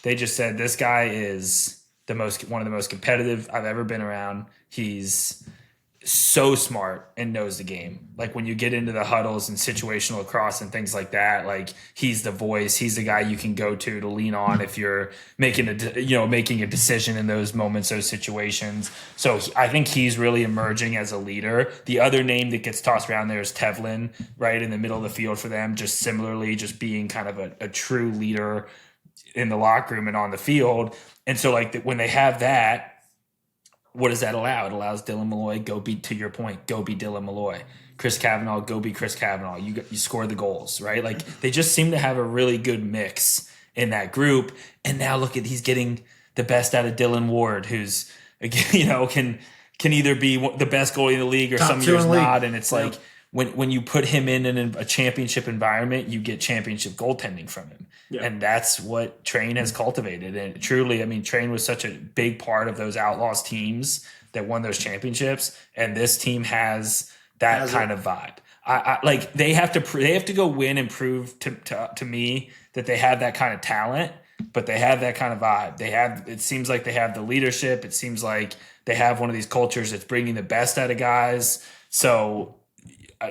They just said, this guy is one of the most competitive I've ever been around. He's so smart and knows the game. Like, when you get into the huddles and situational lacrosse and things like that, like, he's the voice. He's the guy you can go to lean on if you're making a decision in those moments, those situations. So I think he's really emerging as a leader. The other name that gets tossed around there is Tevlin, right in the middle of the field for them, just similarly, just being kind of a true leader in the locker room and on the field. And so, like, when they have that, what does that allow? It allows Dylan Molloy, go be Dylan Molloy. Chris Cavanaugh, go be Chris Cavanaugh. You score the goals, right? Like, they just seem to have a really good mix in that group. And now look at, he's getting the best out of Dylan Ward, who's, you know, can either be the best goalie in the league or some years not. And it's like,
when you put him in a championship environment, you get championship goaltending from him.
Yeah.
And that's what Train has cultivated. And truly, I mean, Train was such a big part of those Outlaws teams that won those championships. And this team has that kind of vibe. I like they have to go win and prove to me that they have that kind of talent, but they have that kind of vibe. It seems like they have the leadership. It seems like they have one of these cultures that's bringing the best out of guys. So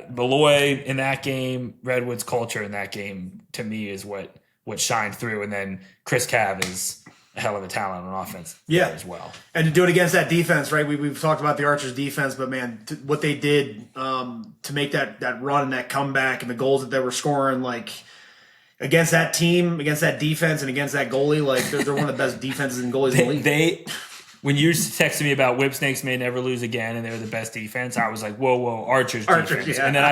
Molloy in that game, Redwood's culture in that game, to me, is what shined through. And then Chris Cav is a hell of a talent on offense as well.
And to do it against that defense, right? We've talked about the Archers defense, but man, what they did to make that run and that comeback and the goals that they were scoring, like against that team, against that defense, and against that goalie, like they're one of the best defenses and goalies in the league.
When you texted me about Whip Snakes may never lose again and they were the best defense, I was like, whoa, Archers defense. Yeah. And then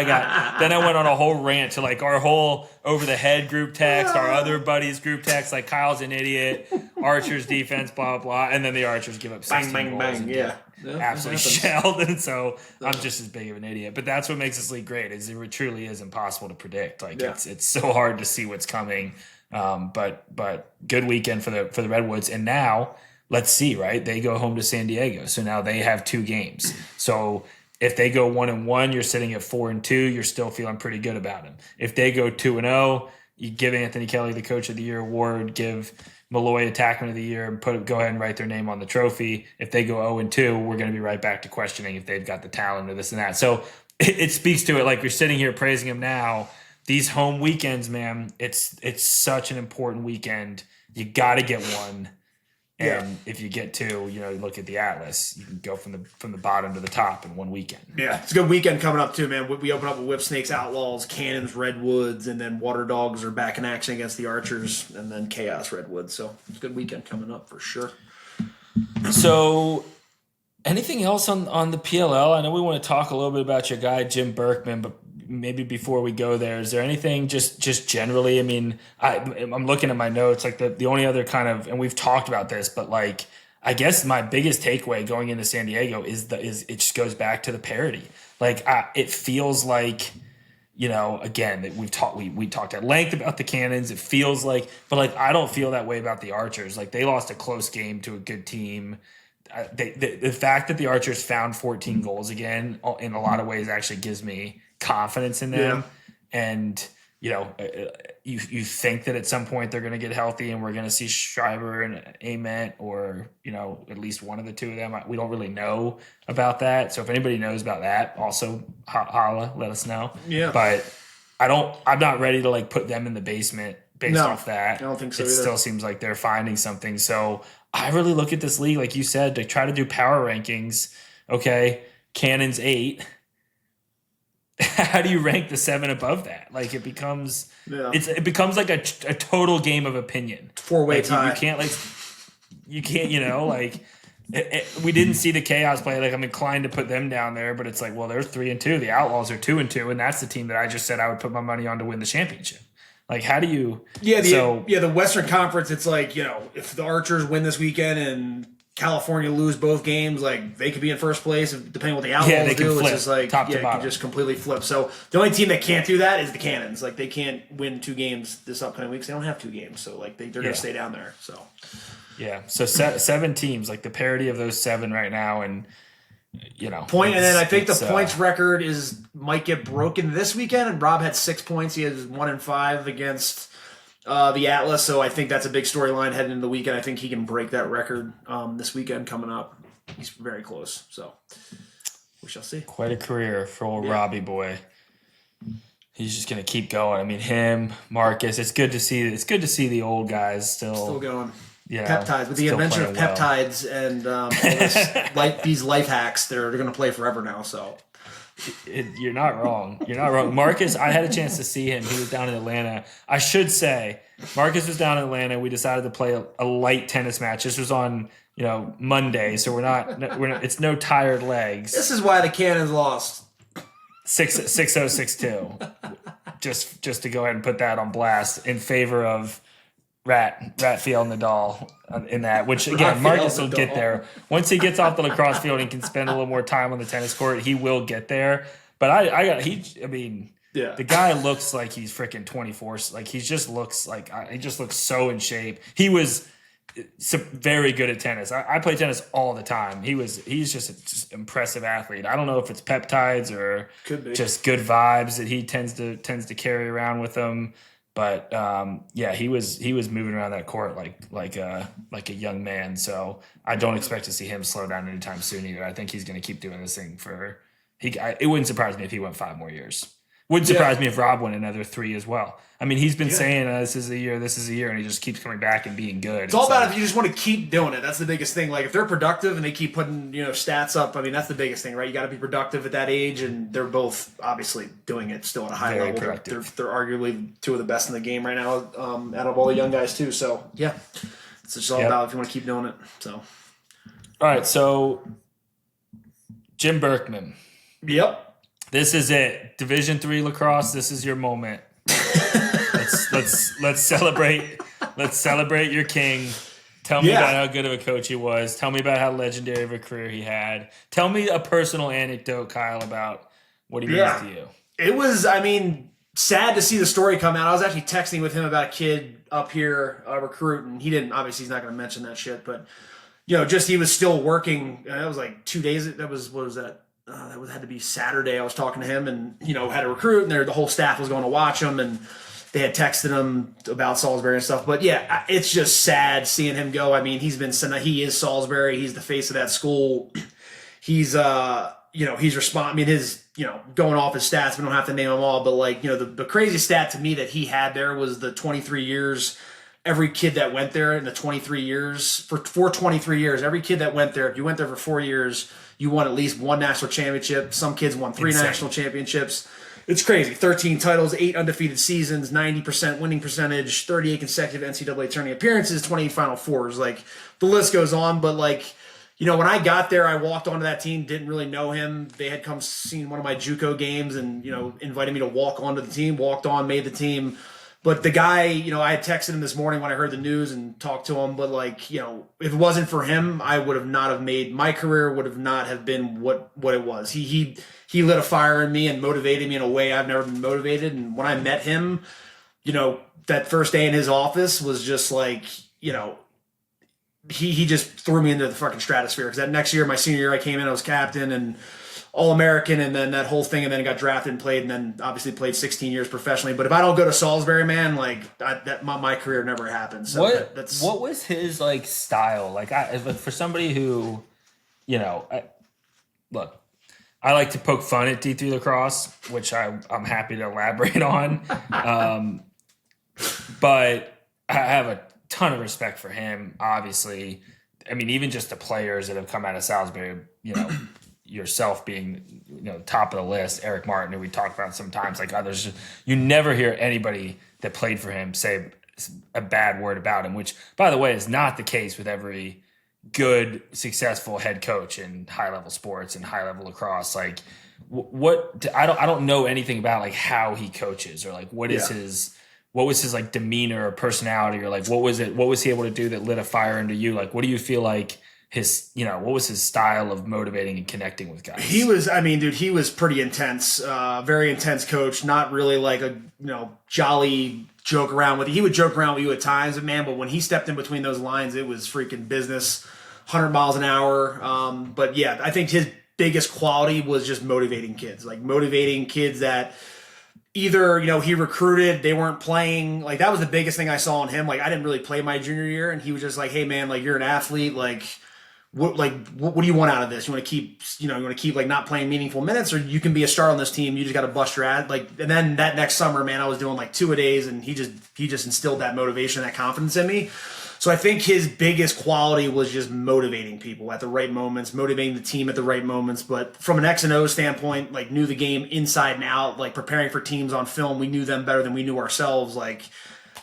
I went on a whole rant to like our whole over the head group text, our other buddies group text, like Kyle's an idiot, Archers defense, blah, blah. And then the Archers give up 16
bang,
goals
bang,
and
yeah.
absolutely shelled. And so I'm just as big of an idiot. But that's what makes this league great, is it truly is impossible to predict. Like it's so hard to see what's coming. But good weekend for the Redwoods. And now let's see, right? They go home to San Diego. So now they have 2 games. So if they go 1-1, you're sitting at 4-2, you're still feeling pretty good about them. If they go 2-0, you give Anthony Kelly the Coach of the Year award, give Molloy Attackman of the Year, and go ahead and write their name on the trophy. If they go 0-2, we're going to be right back to questioning if they've got the talent or this and that. So it speaks to it, like you're sitting here praising them now. These home weekends, man, it's such an important weekend. You got to get one. And if you get 2, you look at the Atlas, you can go from the bottom to the top in one weekend.
Yeah, it's a good weekend coming up too, man. We open up with Whip Snakes, Outlaws, Cannons, Redwoods, and then Water Dogs are back in action against the Archers, and then Chaos, Redwoods. So it's a good weekend coming up for sure.
So anything else on the PLL? I know we want to talk a little bit about your guy, Jim Berkman, but maybe before we go there, is there anything just generally? I mean, I'm looking at my notes, like the only other kind of, and we've talked about this, but like, I guess my biggest takeaway going into San Diego is it just goes back to the parity. Like it feels like, again, that we talked at length about the Cannons. It feels like, but like, I don't feel that way about the Archers. Like they lost a close game to a good team. The fact that the Archers found 14 goals again in a lot of ways actually gives me confidence in them. And you think that at some point they're going to get healthy and we're going to see Schreiber and Ament, or at least one of the 2 of them. We don't really know about that, so if anybody knows about that, also holla, let us know. But I'm not ready to like put them in the basement based off that.
I don't think so
It
either.
still seems like they're finding something. So I really look at this league, like you said, to try to do power rankings. Okay, Cannons 8. How do you rank the 7 above that? Like it becomes like a total game of opinion.
4-way
like
tie.
You can't we didn't see the Chaos play. Like I'm inclined to put them down there, but it's like, well, they're 3-2. The Outlaws are 2-2, and that's the team that I just said I would put my money on to win the championship. Like, how do you?
The Western Conference. It's like if the Archers win this weekend and California lose both games, like they could be in first place depending on what the Outlaws do. It's just like
top to bottom.
Can just completely flip. So the only team that can't do that is the Cannons. Like they can't win 2 games this upcoming week. They don't have 2 games, so like they're going to stay down there. So
so 7 teams, like the parity of those 7 right now, and
point. And then I think the points record might get broken this weekend. And Rob had 6 points. He has 1-5 against the Atlas, so I think that's a big storyline heading into the weekend. I think he can break that record this weekend coming up. He's very close, so we shall see.
Quite a career for old Robbie boy. He's just gonna keep going. I mean, him, Marcus. It's good to see the old guys still
going. Peptides with the invention of
well.
peptides and all this, these life hacks. They're going to play forever now. So.
You're not wrong. Marcus, I had a chance to see him. He was down in Atlanta. I should say, Marcus was down in Atlanta. We decided to play a light tennis match. This was on, Monday, so we're not. It's no tired legs.
This is why the Cannons lost.
6-0, 6-2. Just to go ahead and put that on blast in favor of Ratfield Nadal in that, which again, Marcus will get there. Once he gets off the lacrosse field and can spend a little more time on the tennis court, he will get there.
But I mean,
Yeah.
the guy looks like he's freaking 24. Like he just looks so in shape. He was very good at tennis. I play tennis all the time. He's just an impressive athlete. I don't know if it's peptides or just good vibes that he tends to carry around with him. But he was moving around that court like a young man. So I don't expect to see him slow down anytime soon either. I think he's going to keep doing this thing it wouldn't surprise me if he went 5 more years. Wouldn't surprise me if Rob went another 3 as well. I mean, he's been saying this is a year, and he just keeps coming back and being good.
It's all about if you just want to keep doing it. That's the biggest thing. Like if they're productive and they keep putting stats up, I mean that's the biggest thing, right? You got to be productive at that age, and they're both obviously doing it still at a high level. They're arguably 2 of the best in the game right now, out of all the young guys too. So yeah, it's just all about if you want to keep doing it. So
all right, so Jim Berkman.
Yep.
This is it. Division III lacrosse. This is your moment. let's celebrate. Let's celebrate your king. Tell me about how good of a coach he was. Tell me about how legendary of a career he had. Tell me a personal anecdote, Kyle, about what he means to you.
It was, sad to see the story come out. I was actually texting with him about a kid up here, a recruit, and he's not going to mention that shit, but just he was still working. That was like 2 days. What was that? That had to be Saturday. I was talking to him and, had a recruit and the whole staff was going to watch him and they had texted him about Salisbury and stuff. But yeah, it's just sad seeing him go. I mean, he is Salisbury. He's the face of that school. He's, he's responding. His, going off his stats, we don't have to name them all, but the crazy stat to me that he had there was the 23 years. Every kid that went there in the 23 years, for 23 years, every kid that went there, if you went there for 4 years, you won at least 1 national championship. Some kids won 3 national championships. It's crazy. 13 titles, 8 undefeated seasons, 90% winning percentage, 38 consecutive NCAA tournament appearances, 28 Final Fours. The list goes on. But when I got there, I walked onto that team, didn't really know him. They had seen one of my JUCO games and, invited me to walk onto the team, walked on, made the team. But the guy, I had texted him this morning when I heard the news and talked to him. But if it wasn't for him, I would have not have made my career would have not have been what it was. He lit a fire in me and motivated me in a way I've never been motivated. And when I met him, that first day in his office was just he just threw me into the fucking stratosphere. Because that next year, my senior year, I came in, I was captain and All-American, and then that whole thing, and then got drafted and played, and then obviously played 16 years professionally. But if I don't go to Salisbury, man, my career never happened. So
what was his style? For somebody who,
Look, I like to poke fun at D3 lacrosse, which I'm happy to elaborate on. But I have a ton of respect for him, obviously. I mean, even just the players that have come out of Salisbury, yourself being, top of the list, Eric Martin, who we talked about sometimes, others, you never hear anybody that played for him say a bad word about him, which, by the way, is not the case with every good, successful head coach in high-level sports and high-level lacrosse. I don't know anything about how he coaches or what was his demeanor or personality or what was he able to do that lit a fire into you? What do you feel like his, what was his style of motivating and connecting with guys?
He was pretty intense, very intense coach, not really a jolly joke around with you. He would joke around with you at times, man, but when he stepped in between those lines, it was freaking business, 100 miles an hour. But yeah, I think his biggest quality was just motivating kids, motivating kids that either, he recruited, they weren't playing. That was the biggest thing I saw in him. I didn't really play my junior year, and he was just hey man, you're an athlete, what do you want out of this? You want to keep not playing meaningful minutes, or you can be a star on this team. You just got to bust your ass. And then that next summer, man, I was doing 2-a-days, and he just instilled that motivation, that confidence in me. So I think his biggest quality was just motivating people at the right moments, motivating the team at the right moments. But from an X and O standpoint, knew the game inside and out, preparing for teams on film, we knew them better than we knew ourselves. And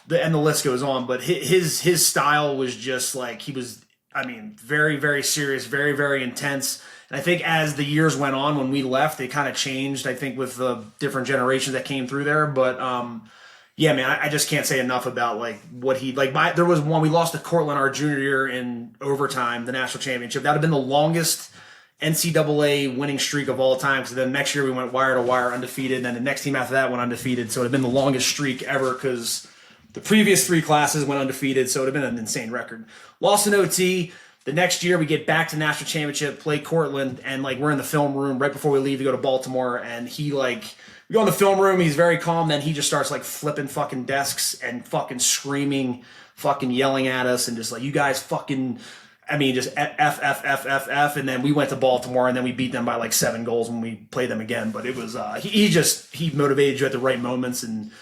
the list goes on. But his style was just he was. Very, very serious, very, very intense. And I think as the years went on, when we left, they kind of changed, I think, with the different generations that came through there. But, yeah, man, I just can't say enough about, what he – there was one – we lost to Cortland our junior year in overtime, the national championship. That would have been the longest NCAA winning streak of all time. So then next year we went wire to wire undefeated. And then the next team after that went undefeated. So it had been the longest streak ever because the previous 3 classes went undefeated. So it would have been an insane record. Lost in OT. The next year we get back to national championship, play Cortland, and like we're in the film room right before we leave to go to Baltimore. And he like, we go in the film room. He's very calm. Then he just starts like flipping fucking desks and fucking screaming, fucking yelling at us and just like, you guys fucking, I mean, just F. And then we went to Baltimore and then we beat them by like 7 goals when we played them again. But it was, he motivated you at the right moments. And,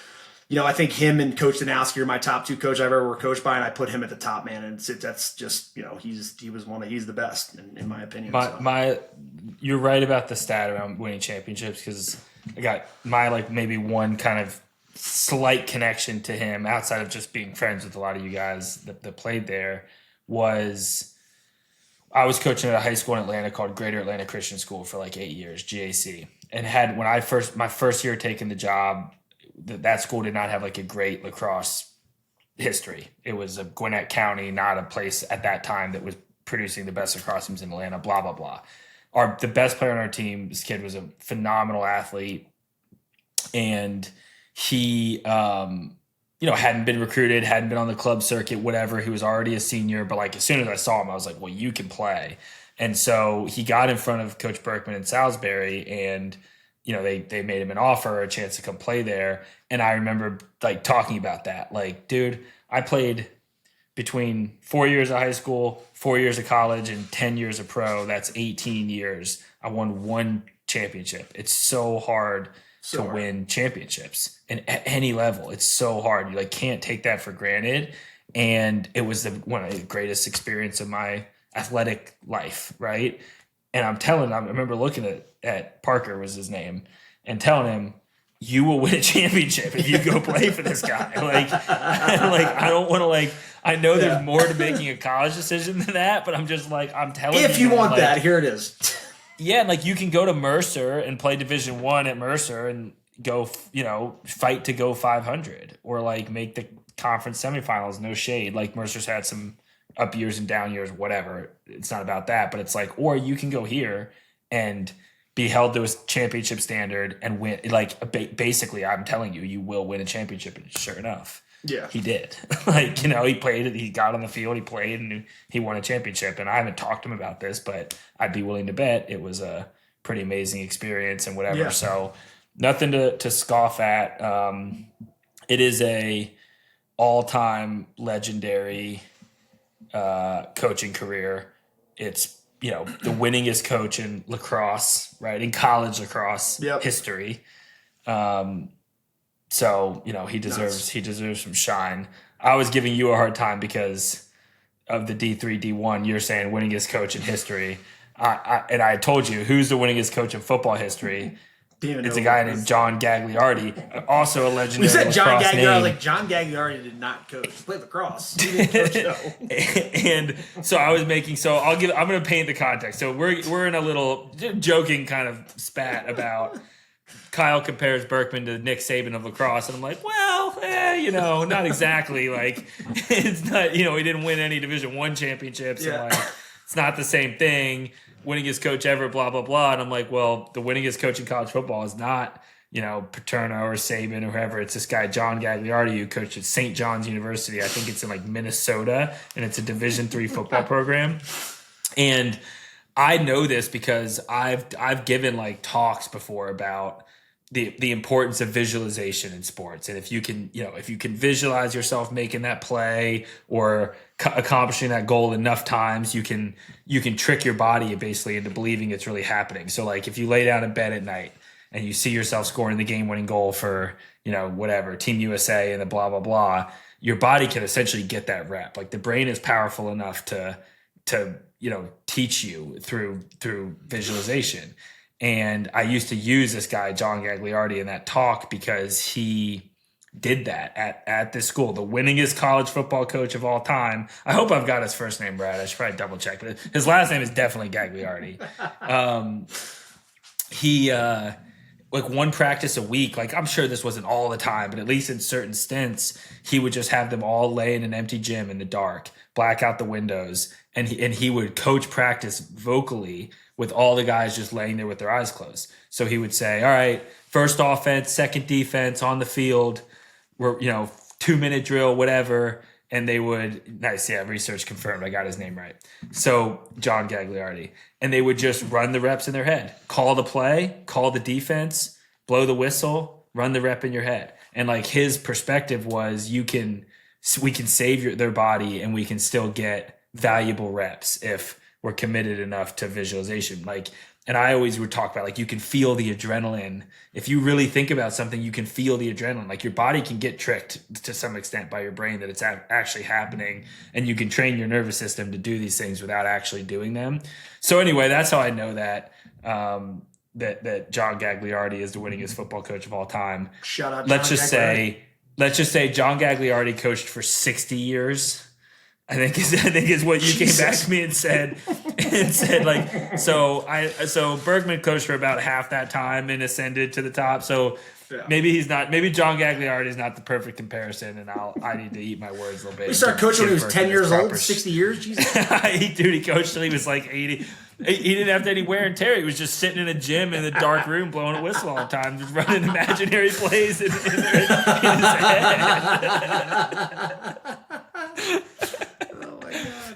you know, I think him and Coach Danowski are my top 2 coaches I've ever were coached by. And I put him at the top, man. And that's just, you know, he's the best in my opinion.
You're right about the stat around winning championships because I got my like maybe one kind of slight connection to him outside of just being friends with a lot of you guys that played there was I was coaching at a high school in Atlanta called Greater Atlanta Christian School for like 8 years, GAC, and had when I my first year taking the job, that school did not have like a great lacrosse history. It was a Gwinnett County, not a place at that time that was producing the best lacrosse teams in Atlanta, blah, blah, blah. The best player on our team, this kid was a phenomenal athlete. And he, hadn't been recruited, hadn't been on the club circuit, whatever. He was already a senior. But like as soon as I saw him, I was like, well, you can play. And so he got in front of Coach Berkman in Salisbury and you know, they made him an offer, a chance to come play there. And I remember like talking about that. Like, dude, I played between 4 years of high school, 4 years of college, and 10 years of pro. That's 18 years. I won 1 championship. It's so hard to win championships and at any level. It's so hard. You like can't take that for granted. And it was one of the greatest experience of my athletic life, right? And I remember looking at Parker was his name and telling him, you will win a championship if you go play for this guy. Like I don't want to I know there's more to making a college decision than that, but I'm just like, I'm telling you.
If you want that, here it is.
Yeah. Like you can go to Mercer and play Division I at Mercer and go, fight to go 500 or like make the conference semifinals. No shade. Like Mercer's had some up years and down years, whatever. It's not about that, but it's like, or you can go here and be held to a championship standard and win. Like basically, I'm telling you, you will win a championship. And sure enough,
yeah,
he did. He played. He got on the field. He played, and he won a championship. And I haven't talked to him about this, but I'd be willing to bet it was a pretty amazing experience and whatever.
Yeah.
So nothing to scoff at. It is a all-time legendary coaching career. It's the winningest coach in lacrosse, right? In college lacrosse history. So he deserves some shine. I was giving you a hard time because of the D3, D1. You're saying winningest coach in history. I told you who's the winningest coach in football history. It's a guy named John Gagliardi, also a legendary.
We said John Gagliardi. I was
name.
like, John Gagliardi did not coach. He played lacrosse. He didn't coach, no.
And so I was making. So I'm going to paint the context. So we're in a little joking kind of spat about Kyle compares Berkman to Nick Saban of lacrosse, and I'm like, well, not exactly. Like it's not. He didn't win any Division I championships.
Yeah.
And it's not the same thing. Winningest coach ever, blah, blah, blah. And I'm like, well, the winningest coach in college football is not, Paterno or Saban or whoever. It's this guy, John Gagliardi, who coached at St. John's University. I think it's in Minnesota, and it's a Division III football program. And I know this because I've given talks before about the importance of visualization in sports. And if you can visualize yourself making that play or accomplishing that goal enough times, you can trick your body basically into believing it's really happening. So if you lay down in bed at night and you see yourself scoring the game winning goal for, whatever, Team USA and the blah, blah, blah, your body can essentially get that rep. The brain is powerful enough to teach you through visualization. And I used to use this guy, John Gagliardi, in that talk because he did that at this school, the winningest college football coach of all time. I hope I've got his first name right. I should probably double check, but his last name is definitely Gagliardi. one practice a week. Like, I'm sure this wasn't all the time, but at least in certain stints, he would just have them all lay in an empty gym in the dark, black out the windows, and he would coach practice vocally with all the guys just laying there with their eyes closed. So he would say, all right, first offense, second defense on the field, we're 2-minute drill, whatever. And they would, nice, yeah, research confirmed, I got his name right. So John Gagliardi. And they would just run the reps in their head. Call the play, call the defense, blow the whistle, run the rep in your head. And like his perspective was we can save their body and we can still get valuable reps if we're committed enough to visualization. And I always would talk about, you can feel the adrenaline. If you really think about something, you can feel the adrenaline. Like, your body can get tricked to some extent by your brain that it's actually happening. And you can train your nervous system to do these things without actually doing them. So anyway, that's how I know that that John Gagliardi is the winningest football coach of all time.
Shout out.
Let's just say John Gagliardi coached for 60 years. I think is what you came back to me and said so Berkman coached for about half that time and ascended to the top. So maybe John Gagliardi is not the perfect comparison, and I need to eat my words a little bit.
He started coaching when he was 10 years old, 60 years? Jesus.
He coached till he was like 80. He didn't have any wear and tear. He was just sitting in a gym in a dark room blowing a whistle all the time, just running imaginary plays in his head.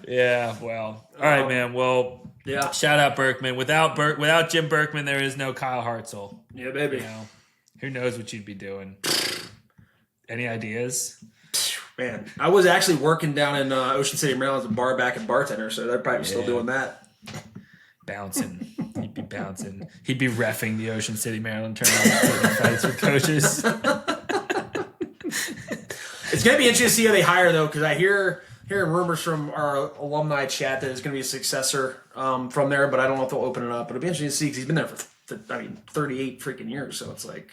Yeah, well, all right, man. Well,
yeah.
Shout out Berkman. Without Jim Berkman, there is no Kyle Hartzell.
Yeah, baby.
Who knows what you'd be doing? Any ideas?
Man, I was actually working down in Ocean City, Maryland, as a bar back and bartender, so they're probably still doing that.
Bouncing. He'd be bouncing. He'd be reffing the Ocean City, Maryland tournament, fights with coaches.
It's going to be interesting to see how they hire, though, because I hearing rumors from our alumni chat that there's going to be a successor from there, but I don't know if they'll open it up. But it'll be interesting to see because he's been there for 38 freaking years. So it's like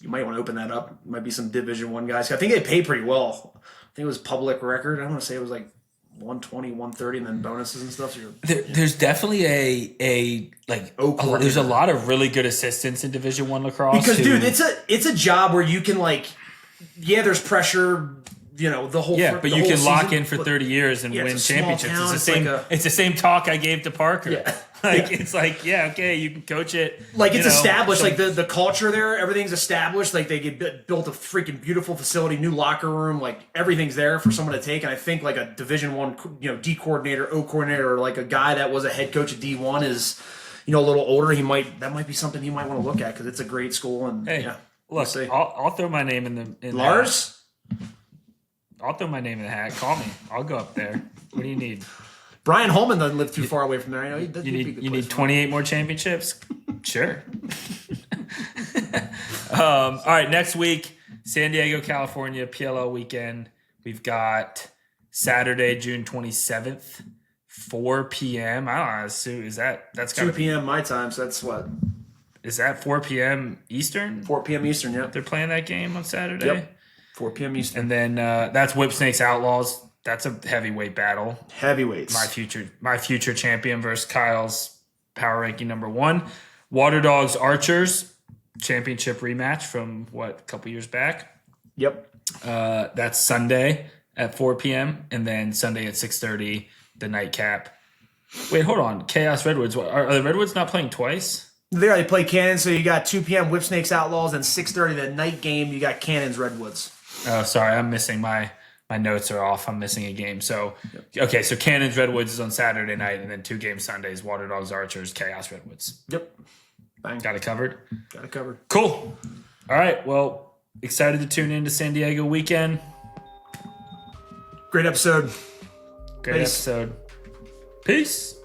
you might want to open that up. Might be some Division I guys. I think they pay pretty well. I think it was public record. I want to say it was like 120, 130, and then bonuses and stuff. So
there's definitely there's a lot of really good assistants in Division I lacrosse.
Because dude, it's a job where you can there's pressure. The whole
but you can lock in for 30 years and win championships.
Town.
It's the same talk I gave to Parker.
Yeah.
It's like, okay, you can coach it.
It's established. The culture there, everything's established. They built a freaking beautiful facility, new locker room. Everything's there for someone to take. And I think a Division I, D coordinator, O coordinator, or a guy that was a head coach at D1 is, a little older. That might be something he might want to look at because it's a great school. And
look, I'll throw my name in
Lars.
I'll throw my name in the hat. Call me. I'll go up there. What do you need?
Brian Holman doesn't live too far away from there.
You need 28 more championships? Sure. All right, next week, San Diego, California, PLL weekend. We've got Saturday, June 27th, 4 p.m. I don't know. That's
2 p.m. my time, so that's what?
Is that 4 p.m. Eastern?
4 p.m. Eastern, yeah.
They're playing that game on Saturday?
Yep. 4 p.m. Eastern.
And then that's Whip Snakes Outlaws. That's a heavyweight battle.
Heavyweights.
My future champion versus Kyle's power ranking number 1. Water Dogs Archers championship rematch from a couple years back.
Yep.
That's Sunday at 4 p.m. and then Sunday at 6:30 the nightcap. Wait, hold on. Chaos Redwoods. Are the Redwoods not playing twice?
They play Cannon, so you got 2 p.m. Whip Snakes Outlaws, and 6:30 the night game. You got Cannon's Redwoods.
Oh, sorry, I'm missing my notes are off. I'm missing a game. So, okay, so Cannon's Redwoods is on Saturday night, and then 2 games Sundays, Water Dogs Archers, Chaos Redwoods.
Yep. Bang.
Got it covered?
Got it covered.
Cool. All right, well, excited to tune in to San Diego weekend.
Great episode.
Peace.